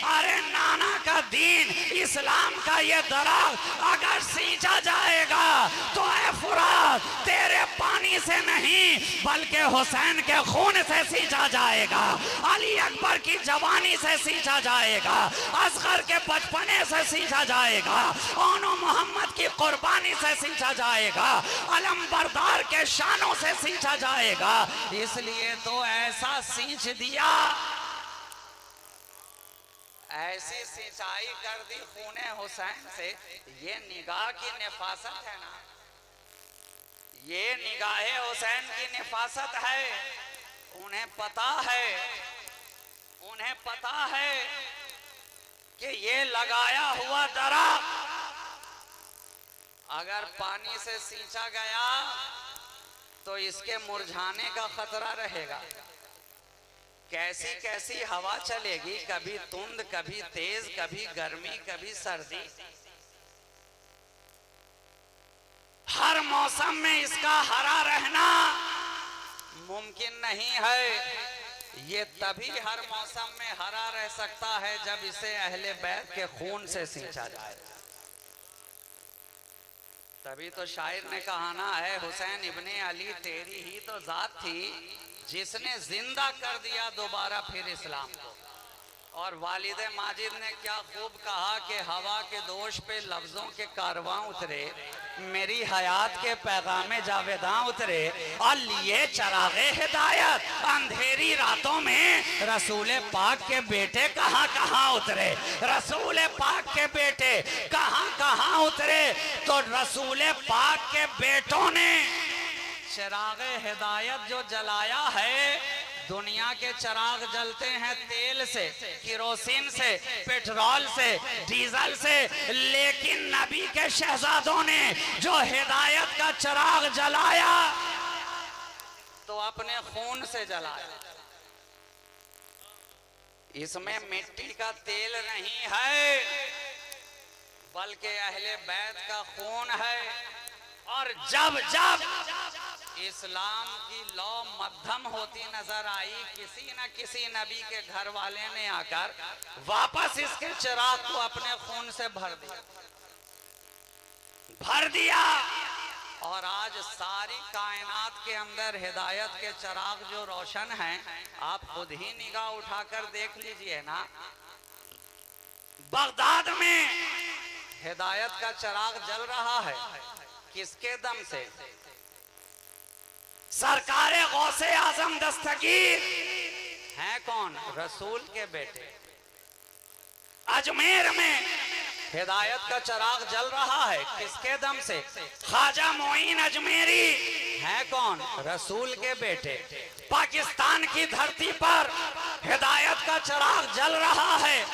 अरे नाना का दीन इस्लाम का ये दरख्त अगर सींचा जाएगा तो ऐ फुरात तेरे पानी से नहीं बल्कि हुसैन के खून से सींचा जाएगा, अली अकबर की जवानी से सींचा जाएगा, असगर के बचपने से सींचा जाएगा, ओनो मोहम्मद की कुर्बानी से सींचा जाएगा, अलम बरदार के शानों से सींचा जाएगा। इसलिए तो ऐसा सींच दिया, ऐसी सिंचाई कर दी खूने हुसैन से। ये निगाह की निफासत है ना, ये निगाहे हुसैन की निफासत है। उन्हें पता है कि ये लगाया हुआ दरख्त अगर पानी से सींचा गया तो इसके मुरझाने का खतरा रहेगा। कैसी कैसी हवा चलेगी, कभी तुंद, कभी तेज, कभी गर्मी, कभी सर्दी। हर मौसम में इसका हरा रहना मुमकिन नहीं है। ये तभी हर मौसम में हरा रह सकता है जब इसे अहले बैत के खून से सींचा जाए। तभी तो शायर ने कहा ना है हुसैन इब्ने अली तेरी ही तो जात थी जिसने जिंदा कर दिया दोबारा फिर इस्लाम को। और वालिद माजिद ने क्या खूब कहा कि हवा के दोष पे लफ्जों के कारवां उतरे, मेरी हयात के पैगामे जावेदां उतरे और लिए चरागे हिदायत अंधेरी रातों में रसूल पाक के बेटे कहां कहां उतरे। रसूल पाक के बेटे कहां कहां उतरे तो रसूल पाक के बेटों ने चरागे हिदायत जो जलाया है। दुनिया के चराग जलते हैं तेल से, किरोसिन से, पेट्रोल से, डीजल से, लेकिन नबी के शहजादों ने जो हिदायत का चराग जलाया तो अपने खून से जलाया। इसमें मिट्टी का तेल नहीं है बल्कि अहले बैत का खून है। और जब जब इस्लाम की लौ मध्यम होती नजर आई, किसी न किसी नबी के घर वाले ने आकर वापस इसके चिराग को अपने खून से भर दिया। और आज सारी कायनात के अंदर हिदायत के चिराग जो रोशन हैं, आप खुद ही निगाह उठाकर देख लीजिए ना। बगदाद में हिदायत का चिराग जल रहा है, किसके दम से? सरकारे गौसे आजम दस्तगीर हैं कौन? रसूल के बेटे। अजमेर में हिदायत का चिराग जल रहा है, किसके दम से? ख्वाजा मोइन अजमेरी हैं कौन? रसूल के बेटे। पाकिस्तान की धरती पर हिदायत का चिराग जल रहा है,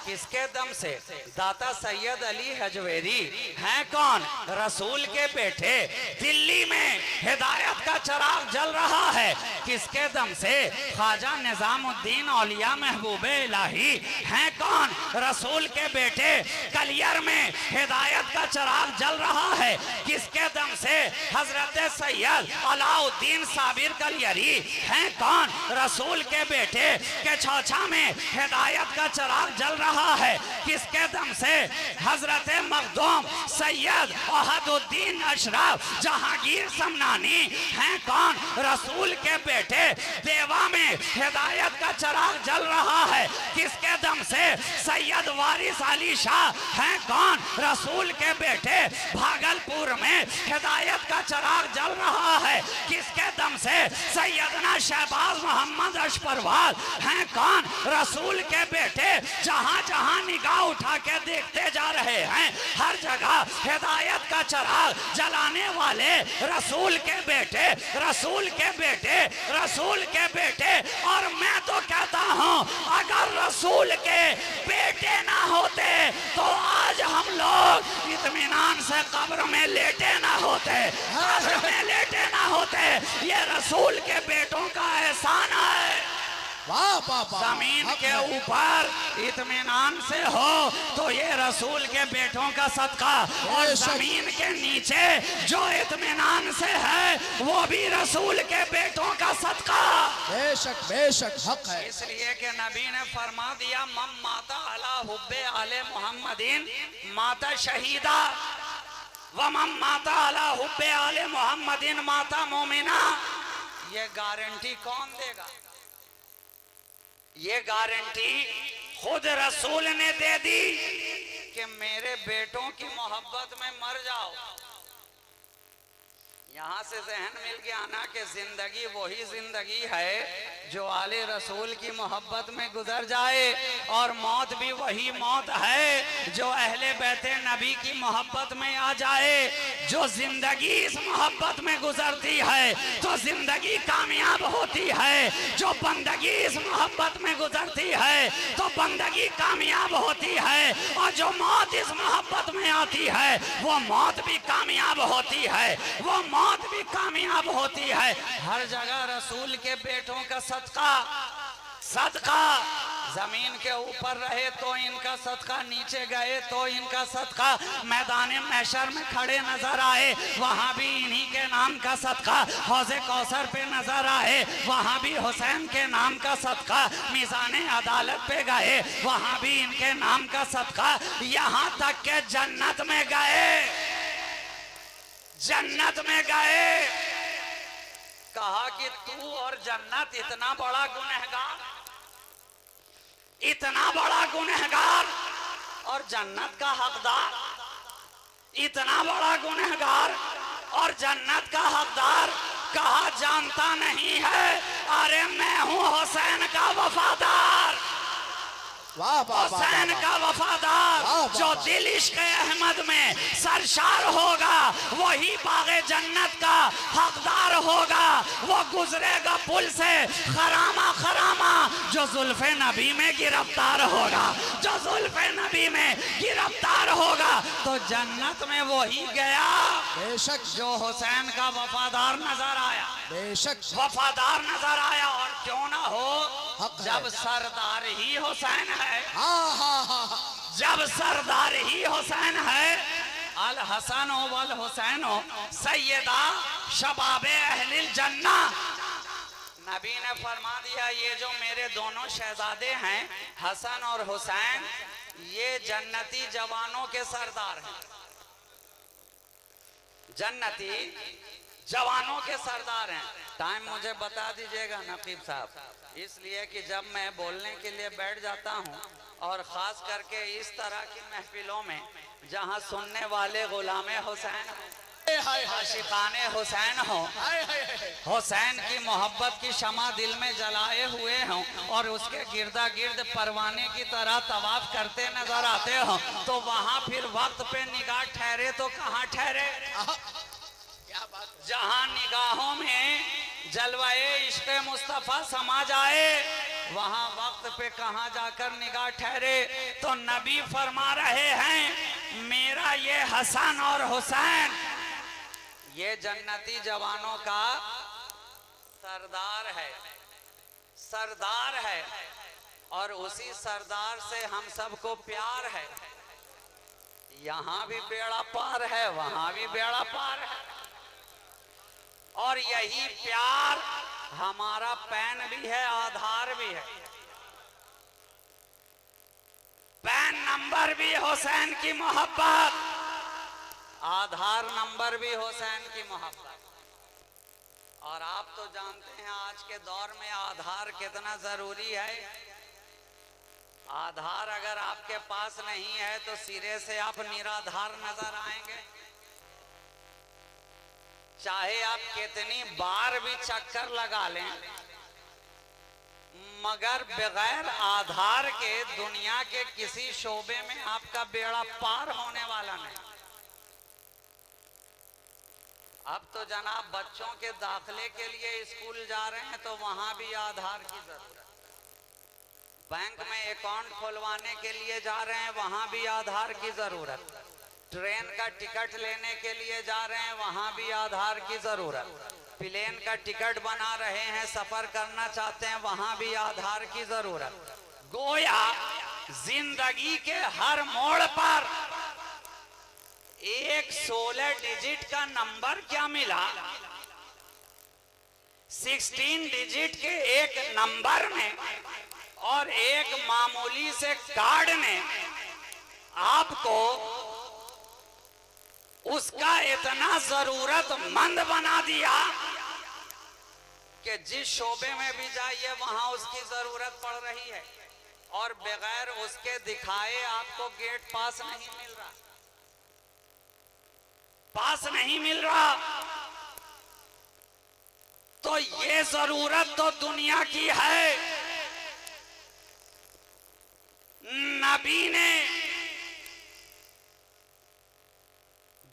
किसके दम से? दाता सैयद अली हजवेरी हैं कौन? रसूल के बेटे। दिल्ली में हिदायत का चिराग जल रहा है, किसके दम से? ख्वाजा निजामुद्दीन औलिया महबूबे इलाही हैं कौन? रसूल के बेटे कलियर में हिदायत का चिराग जल रहा है, किसके दम से? हजरत सैयद अलाउद्दीन साबिर कलियरी हैं कौन? रसूल के बेटे के छौछा में हिदायत का चिराग जल रहा है, किसके दम से? हजरत मखदूम सैयद अहदुद्दीन अशरफ जहांगीर समनानी हैं कौन? रसूल के बेटे देवा में हिदायत का चिराग जल रहा है, किसके दम से? सैयद वारिस अली शाह हैं कौन? रसूल के बेटे भागलपुर में हिदायत का चिराग जल रहा है, किसके दम से? सैयदना शहबाज मोहम्मद अशफरवाल हैं कौन? रसूल के बेटे जहां जहां निगाह उठा के देखते जा रहे हैं, हर जगह हिदायत का चिराग जलाने वाले रसूल के बेटे, रसूल के बेटे, रसूल के बेटे। और मैं तो कहता हूं अगर रसूल के बेटे ना होते तो आज हम लोग इत्मीनान से कब्र में लेटे ना होते, कब्र में लेटे ना होते। ये रसूल के बेटों का एहसान है। वाह वाह वाह। जमीन के ऊपर इत्मीनान से हो तो ये रसूल के बेटों का सदका, और जमीन के नीचे जो इत्मीनान से है वो भी रसूल के बेटों का सदका। बेशक बेशक हक है। इसलिए कि नबी ने फरमा दिया मम माता अला हुब्बे आले मोहम्मदीन माता शहीदा व मम माता अला हुब्बे आले मोहम्मदीन माता मोमिना। ये गारंटी कौन देगा? ये गारंटी खुद रसूल ने दे दी कि मेरे बेटों की मोहब्बत में मर जाओ। यहाँ से जहन मिल गया ना कि जिंदगी वही जिंदगी है जो आले रसूल की मोहब्बत में गुजर जाए, और मौत भी वही मौत है जो अहले बैते नबी की मोहब्बत में आ जाए। जो जिंदगी इस मोहब्बत में गुजरती है तो जिंदगी कामयाब होती है, जो बंदगी इस मोहब्बत में गुजरती है तो बंदगी कामयाब होती है, और जो मौत इस मोहब्बत में आती है वो मौत भी कामयाब होती है, वो मौत भी कामयाब होती है। हर जगह रसूल के बेटों का सदका, सदका। जमीन के ऊपर रहे तो इनका सदका, नीचे गए तो इनका सदका, मैदान महशर में खड़े नजर आए वहां भी इन्हीं के नाम का सदका, हौज़े कौसर पे नजर आए वहां भी हुसैन के नाम का सदका, मीज़ाने अदालत पे गए वहां भी इनके नाम का सदका, यहाँ तक के जन्नत में गए, जन्नत में गए, कहा कि तू और जन्नत इतना बड़ा गुनहगार, इतना बड़ा गुनहगार और जन्नत का हकदार, इतना बड़ा गुनहगार और जन्नत का हकदार, कहा जानता नहीं है? अरे मैं हूं हुसैन का वफादार, हुसैन का वफादार, जो दिल इश्क़ अहमद में सरशार होगा वही बागे जन्नत का हकदार होगा। वो गुजरेगा पुल से खरामा खरामा, जो जुल्फ़े नबी में गिरफ्तार होगा, जो जुल्फ़े नबी में गिरफ्तार होगा तो जन्नत में वही गया बेशक जो हुसैन का वफादार नजर आया, बेशक वफादार नजर आया। और क्यों ना हो जब सरदार ही हुसैन है, जब सरदार ही हुसैन है। अल हसन वल हुसैन सैयदा शबाबे अहलिल जन्ना। नबी ने फरमा दिया ये जो मेरे दोनों शहजादे हैं हसन और हुसैन, ये जन्नती जवानों के सरदार हैं, जन्नती जवानों के सरदार हैं। टाइम मुझे बता दीजिएगा नकीब साहब, इसलिए कि जब मैं बोलने के लिए बैठ जाता हूं और ख़ास करके इस तरह की महफिलों में जहां सुनने वाले गुलामे हुसैन हो, आशिकाने हुसैन हो, हुसैन की मोहब्बत की शमा दिल में जलाए हुए हों और उसके गिरदा गिर्द परवाने की तरह तवाफ करते नजर आते हो, तो वहां फिर वक्त पे निगाह ठहरे तो कहाँ ठहरे? जहां निगाहों में जलवाए इश्क़ मुस्तफ़ा समा जाए वहां वक्त पे कहां जाकर निगाह ठहरे? तो नबी फरमा रहे हैं मेरा ये हसन और हुसैन ये जन्नती जवानों का सरदार है, सरदार है, और उसी सरदार से हम सबको प्यार है। यहाँ भी बेड़ा पार है, वहां भी बेड़ा पार है, और यही प्यार हमारा पैन भी है, आधार भी है। पैन नंबर भी हुसैन की मोहब्बत, आधार नंबर भी हुसैन की मोहब्बत। और आप तो जानते हैं आज के दौर में आधार कितना जरूरी है। आधार अगर आपके पास नहीं है तो सिरे से आप निराधार नजर आएंगे। चाहे आप कितनी बार भी चक्कर लगा लें, मगर बगैर आधार के दुनिया के किसी शोबे में आपका बेड़ा पार होने वाला नहीं। अब तो जनाब बच्चों के दाखिले के लिए स्कूल जा रहे हैं तो वहां भी आधार की जरूरत। बैंक में अकाउंट खुलवाने के लिए जा रहे हैं, वहां भी आधार की जरूरत। ट्रेन का टिकट लेने के लिए जा रहे हैं, वहां भी आधार की जरूरत। प्लेन का टिकट बना रहे हैं, सफर करना चाहते हैं, वहां भी आधार की जरूरत। गोया जिंदगी के हर मोड़ पर एक 16 डिजिट का नंबर क्या मिला, 16 डिजिट के एक नंबर में और एक मामूली से कार्ड ने आपको उसका इतना जरूरतमंद बना दिया कि जिस शोबे में भी जाइए वहां उसकी जरूरत पड़ रही है, और बगैर उसके दिखाए आपको गेट पास नहीं मिल रहा, पास नहीं मिल रहा। तो ये जरूरत तो दुनिया की है। नबी ने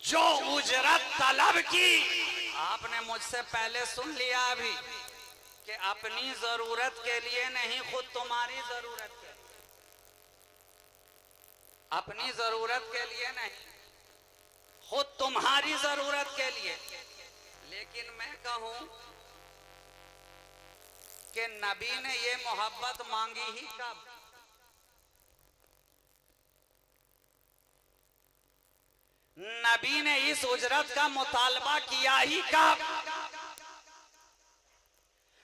जो उजरत तलब की, आपने मुझसे पहले सुन लिया अभी कि अपनी जरूरत के लिए नहीं, खुद तुम्हारी जरूरत के, अपनी जरूरत के लिए नहीं, खुद तुम्हारी जरूरत के लिए। लेकिन मैं कहूं कि नबी ने ये मोहब्बत मांगी ही कब? नबी ने इस उजरत का मुतालबा किया ही कब?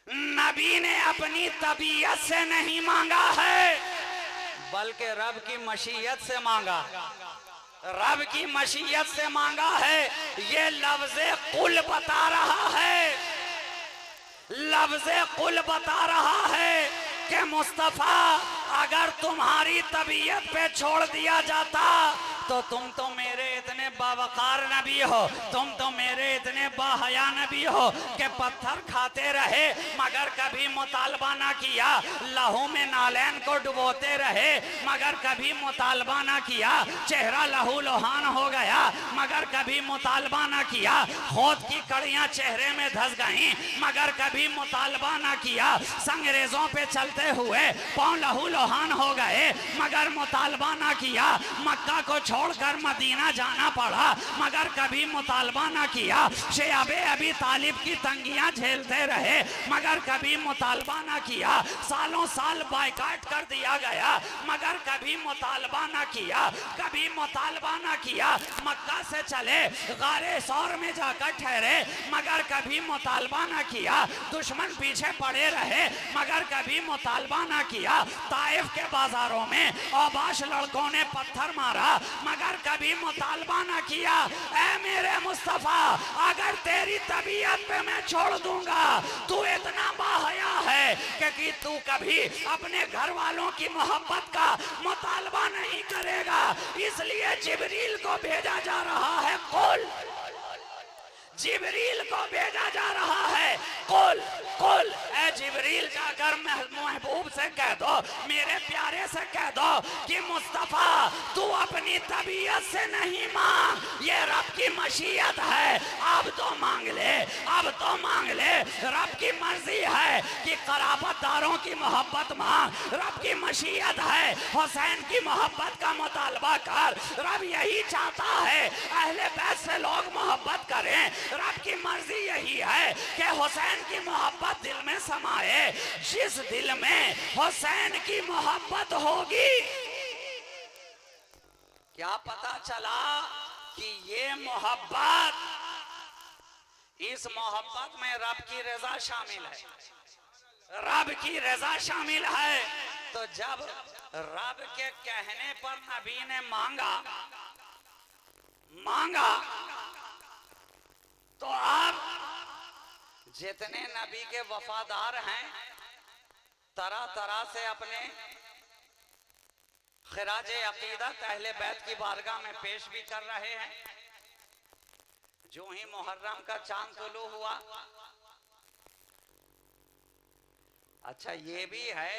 नबी ने अपनी तबीयत से नहीं मांगा है, बल्कि रब की मशीयत से मांगा, रब की मशीयत से मांगा है। ये लफ्ज़े कुल बता रहा है, लफ्ज़े कुल बता रहा है कि मुस्तफा अगर तुम्हारी तबीयत पे छोड़ दिया जाता तो तुम तो मेरे इतने बावकार नबी हो, तुम तो मेरे इतने बाहया नबी हो कि पत्थर खाते रहे मगर कभी मुतालबा ना किया, लहू में नालैन को डुबोते रहे मगर कभी मुतालबा ना किया, चेहरा लहू लोहान हो गया मगर कभी मुतालबा ना किया, होठ की कड़ियां चेहरे में धस गईं मगर कभी मुतालबा ना किया, संगरेजों पे चलते हुए पांव लहू लोहान हो गए मगर मुतालबा ना किया, मक्का को छोड़कर मदीना जाना पड़ा मगर कभी मुतालबा ना किया, शेअबे अबी तालिब की तंगियां झेलते रहे मगर कभी मुतालबा ना किया, सालों साल बायकाट कर दिया गया मगर कभी मुतालबा ना किया, कभी मुतालबा ना किया, मक्का से चले गारे सौर में जाकर ठहरे मगर कभी मुतालबा ना किया, दुश्मन पीछे पड़े रहे मगर कभी मुतालबा ना किया, ताइफ के बाजारों में औबाश लड़कों ने पत्थर मारा मगर कभी मुतालबा ना किया। ऐ मेरे मुस्तफा अगर तेरी तबीयत पे मैं छोड़ दूंगा, तू इतना बाहया है कि तू कभी अपने घर वालों की मोहब्बत का मुतालबा नहीं करेगा, इसलिए जिब्रील को भेजा जा रहा है। कुल जिब्रील को भेजा जा रहा है, कुल कुल ए जिब्रील जाकर महबूब से कह दो, मेरे प्यारे से कह दो कि मुस्तफा तू अपनी तबीयत से नहीं मांग, ये रब की मशीयत है, अब तो मांग ले, अब तो मांग ले, रब की मर्जी है कि कराबतदारों की मोहब्बत मांग, रब की मशीयत है हुसैन की मोहब्बत का मुतालबा कर, रब यही चाहता है अहले बैत से लोग मोहब्बत करें, रब की मर्जी यही है कि हुसैन की मोहब्बत मोहब्बत दिल में समाए, जिस दिल में हुसैन की मोहब्बत होगी। क्या पता चला कि ये मोहब्बत, इस मोहब्बत में रब की रजा शामिल है, रब की रजा शामिल है। तो जब रब के कहने पर नबी ने मांगा तो आप जितने नबी के वफादार हैं तरह तरह से अपने खिराजे अकीदत अहले बैत की बारगाह में पेश भी कर रहे हैं। जो ही मुहर्रम का चांद तुलू हुआ, अच्छा ये भी है,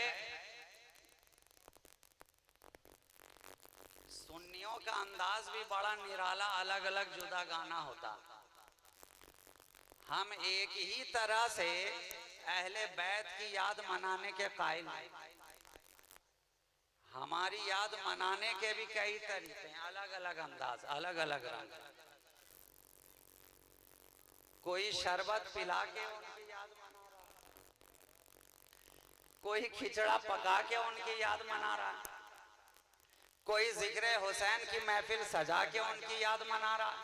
सुन्नियों का अंदाज भी बड़ा निराला, अलग अलग जुदा गाना होता। हम एक ही तरह से अहले बैत की याद मनाने के कायल हैं। हमारी याद मनाने के भी कई तरीके हैं, अलग अलग अंदाज, अलग अलग रंग। कोई शरबत पिला के उनकी याद मना रहा, कोई खिचड़ा पका के उनकी याद मना रहा, कोई जिक्र हुसैन की महफिल सजा के उनकी याद मना रहा,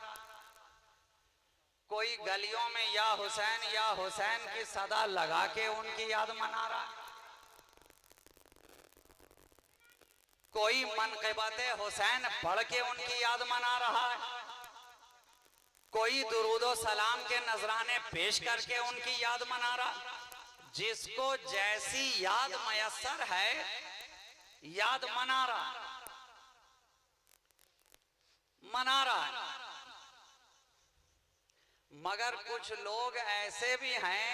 कोई गलियों में या हुसैन की सदा लगा के उनकी याद मना रहा, कोई मनक़िबत हुसैन पढ़ के उनकी याद मना रहा है, कोई दुरूदो सलाम के नजराने पेश करके उनकी याद मना रहा। जिसको जैसी याद मयस्सर है याद मना रहा है। मगर कुछ लोग ऐसे भी हैं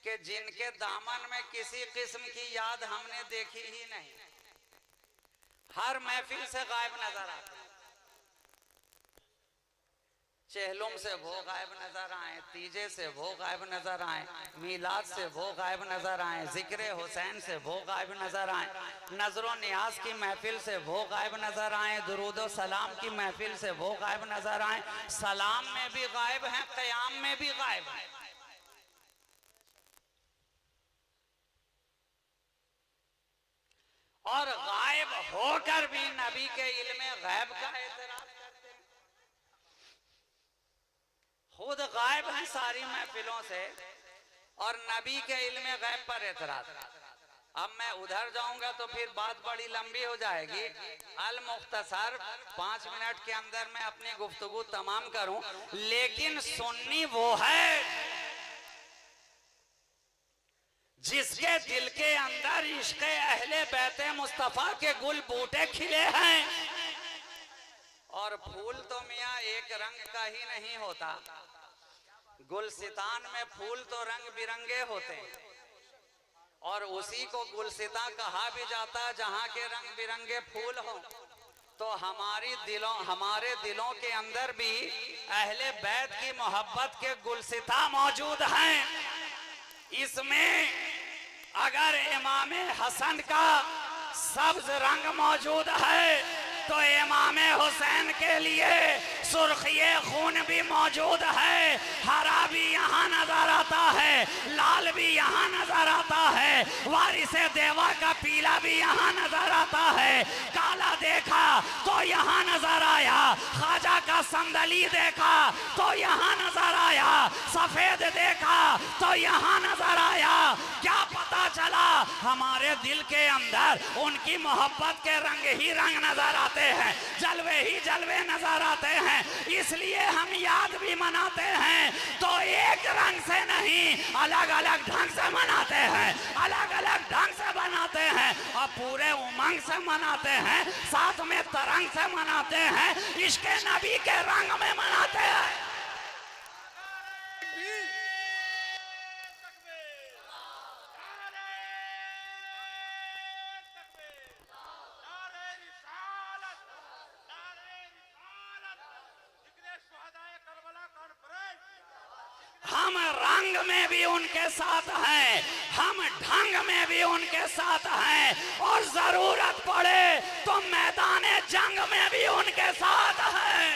कि जिनके दामन में किसी किस्म की याद हमने देखी ही नहीं, हर महफिल से गायब नजर आते हैं। चेहलुम से वो गायब नजर आए, तीजे से वो गायब नजर आए, मीलाद से वो गायब नजर आए, जिक्र हुसैन से वो गायब नजर आए, नजरो नियाज की महफिल से वो गायब नजर आए, दुरूदो सलाम की महफिल से वो गायब नजर आए। सलाम में भी गायब हैं, क़याम में भी गायब हैं। और गायब होकर भी नबी के इल्मे गैब का एतराफ करते हैं। खुद गायब हैं सारी महफिलों से और नबी के इल्मे गैब पर एतराज। अब मैं उधर जाऊंगा तो फिर बात बड़ी लंबी हो जाएगी। अल मुख्तसर 5 मिनट के अंदर मैं अपनी गुफ्तगू तमाम करूं। लेकिन सुन्नी वो है जिसके दिल के अंदर इश्क़ अहले बैते मुस्तफा के गुल बूटे खिले हैं। और फूल तो मियाँ एक रंग का ही नहीं होता, गुलसितान में फूल तो रंग बिरंगे होते हैं और उसी को गुलसिता कहा भी जाता है जहाँ के रंग बिरंगे फूल हो। तो हमारे दिलों के अंदर भी अहले बैत की मोहब्बत के गुलसिता मौजूद हैं। इसमें अगर इमाम हसन का सब्ज रंग मौजूद है तो इमाम हुसैन के लिए सुर्खिए खून भी मौजूद है। हरा भी यहाँ नजर आता है, लाल भी यहाँ नजर आता है, वारिसे देवा का पीला भी यहाँ नजर आता है। काला देखा तो यहाँ नजर आया, ख्वाजा का संदली देखा तो यहाँ नजर आया, सफेद देखा तो यहाँ नजर आया। क्या पता चला हमारे दिल के अंदर उनकी मोहब्बत के रंग ही रंग नजर आते हैं, जलवे ही जलवे नजर आते हैं। इसलिए हम याद भी मनाते हैं तो एक रंग से नहीं, अलग अलग ढंग से मनाते हैं, अलग अलग ढंग से बनाते हैं और पूरे उमंग से मनाते हैं, साथ में तरंग से मनाते हैं, इश्क़ नबी के रंग में मनाते हैं। हम रंग में भी उनके साथ हैं, हम ढंग में भी उनके साथ हैं और जरूरत पड़े तो मैदान जंग में भी उनके साथ हैं।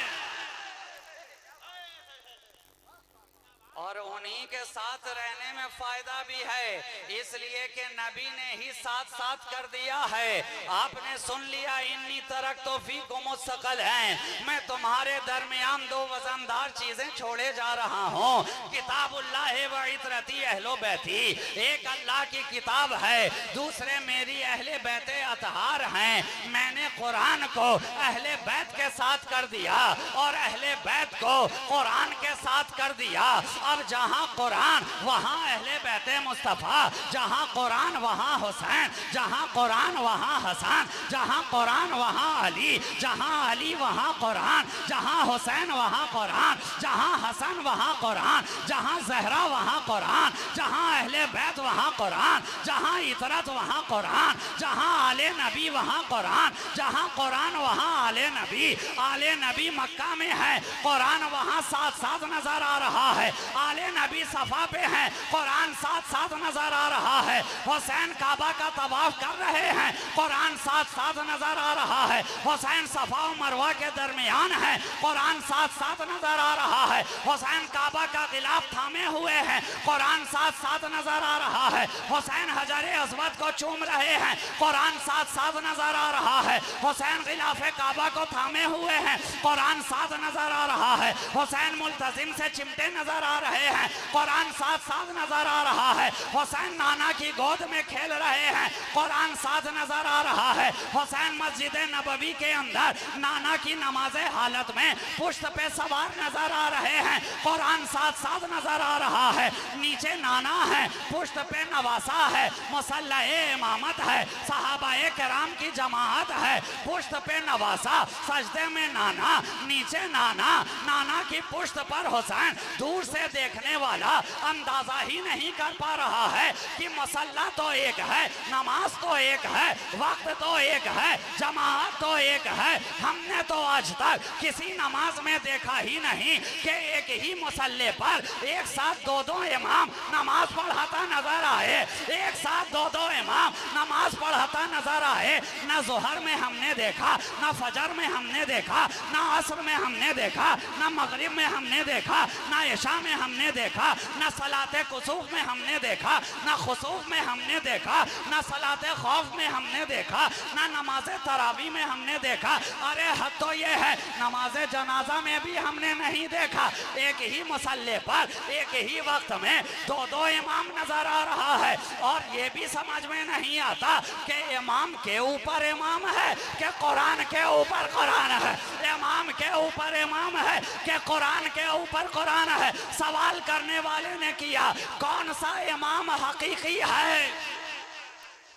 और उन्हीं के साथ रहने में फायदा भी है, इसलिए कि नबी ने ही साथ साथ कर दिया है। आपने सुन लिया, इन्नी तरक तो फीकुम मुस्तक़ल है, मैं तुम्हारे दरमियान दो वजनदार चीजें छोड़े जा रहा हूँ। किताबुल्लाह व इतरती अहलो बैती, एक अल्लाह की किताब है, दूसरे मेरी अहले बैते अतहार हैं। मैंने कुरान को अहले बैत के साथ कर दिया और अहले बैत को कुरान के साथ कर दिया। अब जहाँ कुरान वहाँ अहले बैते मुस्तफ़ा, जहाँ कुरान वहाँ हुसैन, जहाँ कुरान वहाँ हसन, जहाँ कुरान वहाँ अली, जहाँ अली वहाँ कुरान, जहाँ हुसैन वहाँ कुरान, जहाँ हसन वहाँ कुरान, जहाँ जहरा वहाँ कुरान, जहाँ अहले बैत वहाँ कुरान, जहाँ इतरत वहाँ कुरान, जहाँ आले नबी वहाँ कुरान, जहाँ कुरान वहाँ आले नबी मक्का में है, कुरान वहाँ साथ साथ नजर आ रहा है। आले नबी सफा पे है, कुरान साथ साथ नजर आ रहा है। हुसैन काबा का तवाफ कर रहे हैं, कुरान साथ साथ नजर आ रहा है। हुसैन सफा और मरवा के दरमियान है, कुरान साथ साथ नजर आ रहा है। हुसैन काबा का गिलाफ थामे हुए हैं, कुरान साथ साथ नजर आ रहा है। हुसैन हजरे अस्वद को चूम रहे हैं, कुरान साथ साथ नजर आ रहा है। हुसैन गिलाफे काबा को थामे हुए हैं, कुरान साथ नजर आ रहा है। हुसैन मुल्तजिम से चिमटे नजर आ रहे हैं, कुरान साथ साथ नजर आ रहा है। हुसैन नाना की गोद में खेल रहे हैं, कुरान साथ नजर आ रहा है। हुसैन मस्जिद नबवी के अंदर नाना की नमाज हालत में पुश्त पे सवार नजर आ रहे हैं, कुरान साथ साथ नजर आ रहा है। नीचे नाना है, पुश्त पे नवासा है, मुसल्ला इमामत है, सहाबाए किराम की जमात है, पुश्त पे नवासा, सजदे में नाना, नीचे नाना, नाना की पुश्त पर हुसैन। दूर से देखने वाला अंदाजा ही नहीं कर पा रहा है कि मसल्ला तो एक है, नमाज तो एक है, वक्त तो एक है, जमात तो एक है। हमने तो आज तक किसी नमाज में देखा ही नहीं कि एक ही मुसल्ले पर एक साथ दो दो इमाम नमाज पढ़ाता नजर आए, एक साथ दो दो इमाम नमाज पढ़ाता नजर आए। न जोहर में हमने देखा, न फजर में हमने देखा, न असर में हमने देखा, न मगरिब में हमने देखा, न इशा में हमने देखा, न सलाते कुसूफ में हमने देखा, न खुसूफ में हमने देखा, न सलाते खौफ में हमने देखा, न नमाज तरावी में हमने देखा। अरे हद तो ये है, नमाज जनाजा में भी हमने नहीं देखा। एक ही मुसल्ले पर एक ही वक्त में दो दो इमाम नजर आ रहा है। और ये भी समझ में नहीं आता कि इमाम के ऊपर इमाम है कि कुरान के ऊपर कुरान है, इमाम के ऊपर इमाम है कि कुरान के ऊपर कुरान है। सवाल करने वाले ने किया, कौन सा इमाम हकीकी है?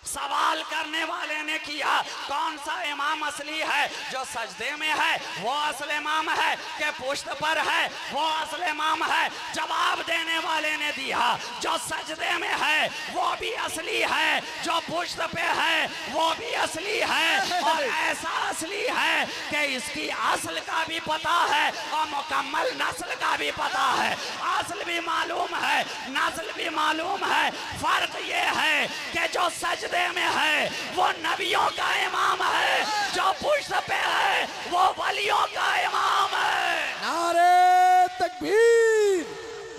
सवाल करने वाले ने किया, कौन सा इमाम असली है? जो सजदे में है वो असल इमाम है कि पुश्त पर है वो असल इमाम है? जवाब देने वाले ने दिया, जो सजदे में है वो भी असली है, जो पुश्त पे है वो भी असली है। और ऐसा असली है कि इसकी असल का भी पता है और मुकम्मल नस्ल का भी पता है। असल भी मालूम है, नस्ल भी मालूम है। फर्क ये है कि जो सजदे में है वो नबियों का इमाम है, जो पुश्त पे है वो वलियों का इमाम है। नारे तकबीर,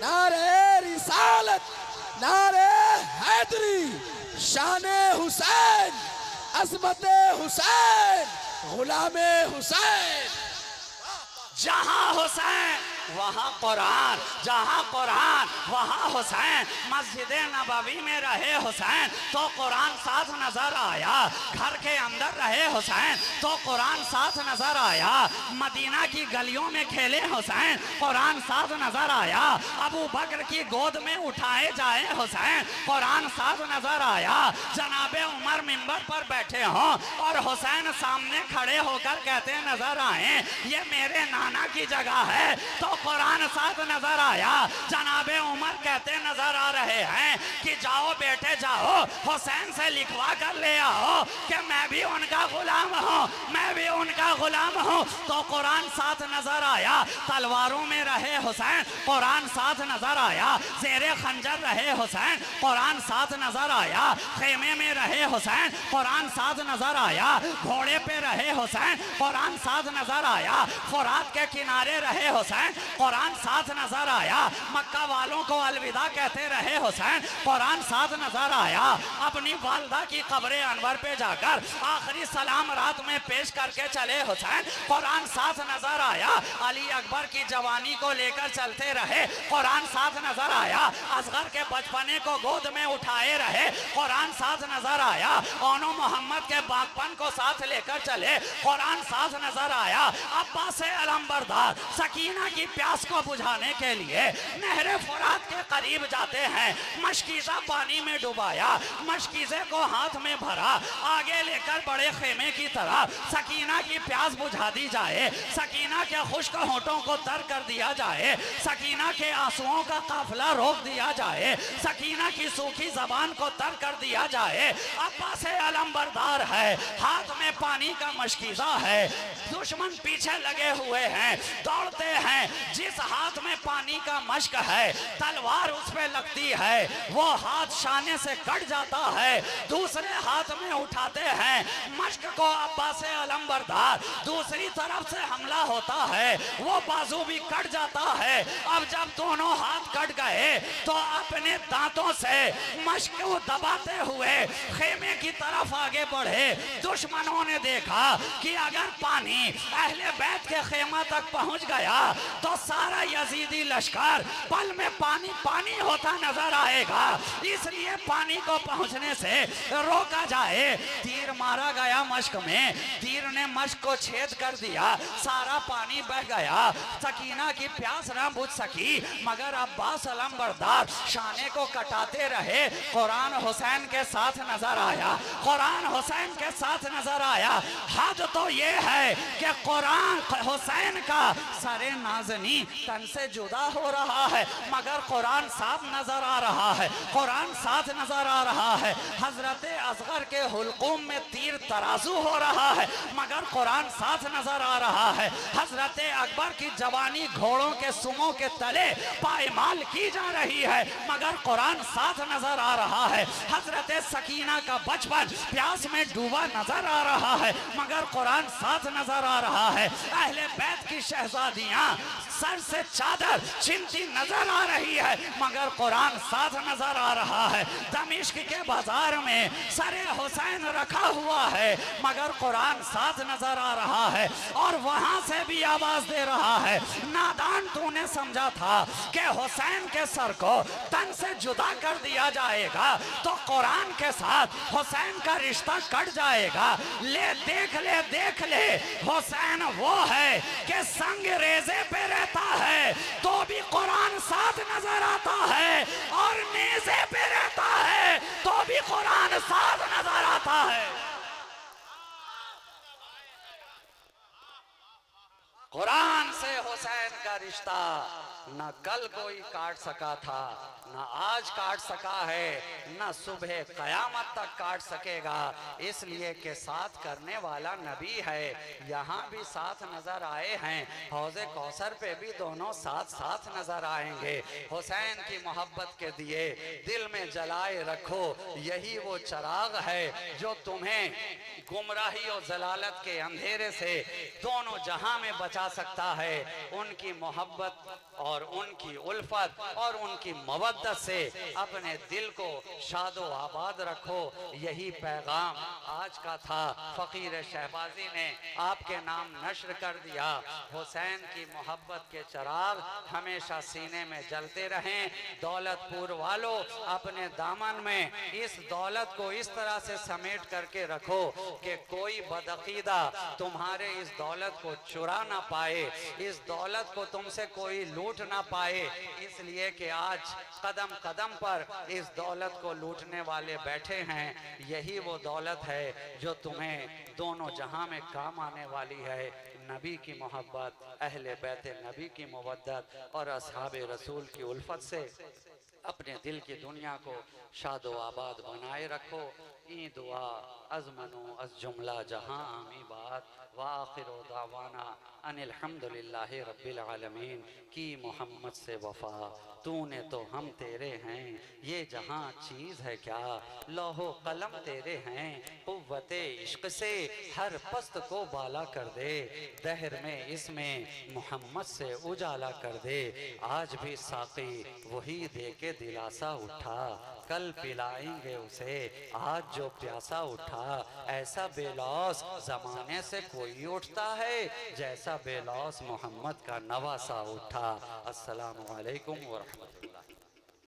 नारे रिसालत, नारे हैदरी, शाने हुसैन, अज़मते हुसैन, गुलामे हुसैन। जहां हुसैन वहाँ कुरान, जहाँ कुरान वहाँ हुसैन। मस्जिद नबवी में रहे हुसैन तो कुरान साथ नजर आया, घर के अंदर रहे हुसैन तो कुरान साथ नजर आया, मदीना की गलियों में खेले हुसैन कुरान साथ नजर आया, अबू बकर की गोद में उठाए जाए हुसैन कुरान साथ नजर आया, जनाबे उमर मिंबर पर बैठे हों और हुसैन सामने खड़े होकर कहते नजर आए ये मेरे नाना की जगह है तो कुरान साथ नजर आया। जनाबे उमर कहते नजर आ रहे हैं कि जाओ बेटे जाओ, हुसैन से लिखवा कर ले आओ कि मैं भी उनका गुलाम हूँ, मैं भी उनका गुलाम हूँ। तो कुरान साथ नजर आया। तलवारों में रहे हुसैन कुरान साथ नजर आया, ज़ेरे खंजर रहे हुसैन कुरान साथ नजर आया, खेमे में रहे हुसैन कुरान साथ नजर आया, घोड़े पे रहे हुसैन कुरान साथ नजर आया, फुरात के किनारे रहे हुसैन कुरान साथ नजर आया, मक्का वालों को अलविदा कहते रहे हुसैन, कुरान साथ नजर आया, अपनी वालदा की कब्र अनवर पे जाकर आखिरी सलाम रात में पेश करके चले हुसैन, कुरान साथ नजर आया, अली अकबर की जवानी को लेकर चलते रहे, कुरान साथ नजर आया, असगर के बचपने को गोद में उठाए रहे, कुरान साथ नजर आया, ओनो मोहम्मद के बागपन को साथ लेकर चले, कुरान साथ नजर आया, अब्बास अलंबरदार सकीना की प्यास को बुझाने के लिए नहरे फुरात के करीब जाते हैं, मशकीज़ा पानी में डुबाया, मशकीज़े को हाथ में भरा, आगे लेकर बड़े खेमे की तरह सकीना की प्यास बुझा दी जाए, सकीना के खुश्क होठों को तर कर दिया जाए, सकीना के आंसुओं का काफिला रोक दिया जाए, सकीना की सूखी जबान को तर कर दिया जाए। अब्बास अलंबरदार है, हाथ में पानी का मशकीज़ा है, दुश्मन पीछे लगे हुए हैं, दौड़ते हैं, जिस हाथ में पानी का मश्क है तलवार उस पे लगती है, वो हाथ शाने से कट जाता है, दूसरे हाथ में उठाते हैं मश्क को अब्बास अलंबरदार, दूसरी तरफ से हमला होता है, वो बाजू भी कट जाता है। अब जब दोनों हाथ कट गए तो अपने दांतों से मश्क को दबाते हुए खेमे की तरफ आगे बढ़े। दुश्मनों ने देखा कि अगर पानी अहले बैत के खेमा तक पहुंच गया तो सारा यजीदी लश्कर पल में पानी पानी होता नजर आएगा, इसलिए पानी को पहुंचने से रोका जाए। तीर मारा गया मश्क में, तीर ने मश्क को छेद कर दिया, सारा पानी बह गया, सकीना की प्यास न बुझ सकी, मगर अब्बास अलंबरदार शाने को कटाते रहे। कुरान हुसैन के साथ नजर आया, कुरान हुसैन के साथ नजर आया। हद तो ये है कि कुरान हुसैन का सरे नाज़नी तन से जुदा हो रहा है, मगर कुरान साफ नजर आ रहा है, कुरान साथ नजर आ रहा है। हजरत असगर के हुल्कुम में तीर तराजू हो रहा है, मगर कुरान साथ नजर आ रहा है। हजरत अकबर की जवानी घोड़ों के सुमों के तले पायमाल की जा रही है, मगर कुरान साथ नजर आ रहा है। हजरत सकीना का बचपन प्यास में डूबा नजर आ रहा है, मगर कुरान साथ नजर आ रहा है। अहले बैत की शहजादियां सर से चादर छिनती नजर आ रही है, मगर कुरान साथ नजर आ रहा है। दमिश्क के बाजार में सरे हुसैन रखा हुआ है, मगर कुरान साथ नजर आ रहा है, और वहां से भी आवाज दे रहा है, नादान तूने समझा था कि हुसैन के सर को तन से जुदा कर दिया जाएगा तो कुरान के साथ हुसैन का रिश्ता कट जाएगा। देख ले हुसैन वो है कि संग रेजे पे रहता है तो भी कुरान साथ नजर आता है, और नेज़े पे रहता है तो भी कुरान साथ नजर आता है। कुरान से हुसैन का रिश्ता न कल कोई काट सका था, न आज काट सका है, न सुबह कयामत तक काट सकेगा, इसलिए कि साथ करने वाला नबी है। यहाँ भी साथ नजर आए हैं, हौज़े कौसर पे भी दोनों साथ साथ नजर आएंगे। हुसैन की मोहब्बत के दिए दिल में जलाए रखो, यही वो चिराग है जो तुम्हें गुमराही और जलालत के अंधेरे से दोनों जहां में बचा सकता है। उनकी मोहब्बत और उनकी उल्फत और उनकी मवद्दत से अपने दिल को शादो आबाद रखो, यही पैगाम आज का था। फ़कीर शहबाजी ने आपके नाम नश्र कर दिया। हुसैन की मोहब्बत के चिराग हमेशा सीने में जलते रहें। दौलतपुर वालों, अपने दामन में इस दौलत को इस तरह से समेट करके रखो कि कोई बदअकीदा तुम्हारे इस दौलत को चुरा ना पाए, इस दौलत को तुमसे कोई लूट ना पाए, इसलिए कि आज कदम कदम पर इस दौलत को लूटने वाले बैठे हैं। यही वो दौलत है जो तुम्हें दोनों जहां में काम आने वाली है। नबी की मोहब्बत, अहले बैत नबी की मवद्दत और असहाबे रसूल की उल्फत से अपने दिल की दुनिया को शादो आबाद बनाए रखो। ई दुआ अज़मनो अज़ जुमला जहां आमी बात व आखिर दावाना अनिल हम्दुलिल्लाहि रब्बिल आलमीन। की मोहम्मद से वफ़ा तूने तो हम तेरे हैं, ये जहां चीज़ है क्या लौहो कलम तेरे हैं। कुव्वते इश्क से हर पस्त को बाला कर दे, दहर में इसमें मोहम्मद से उजाला कर दे। आज भी साक़ी वही दे के दिलासा उठा, कल पिलाएंगे उसे आज जो प्यासा उठा। ऐसा बेलौस ज़माने से कोई उठता है, जैसा बेलौस मोहम्मद का नवासा उठा। अस्सलामु अलैकुम व रहमतुल्लाह।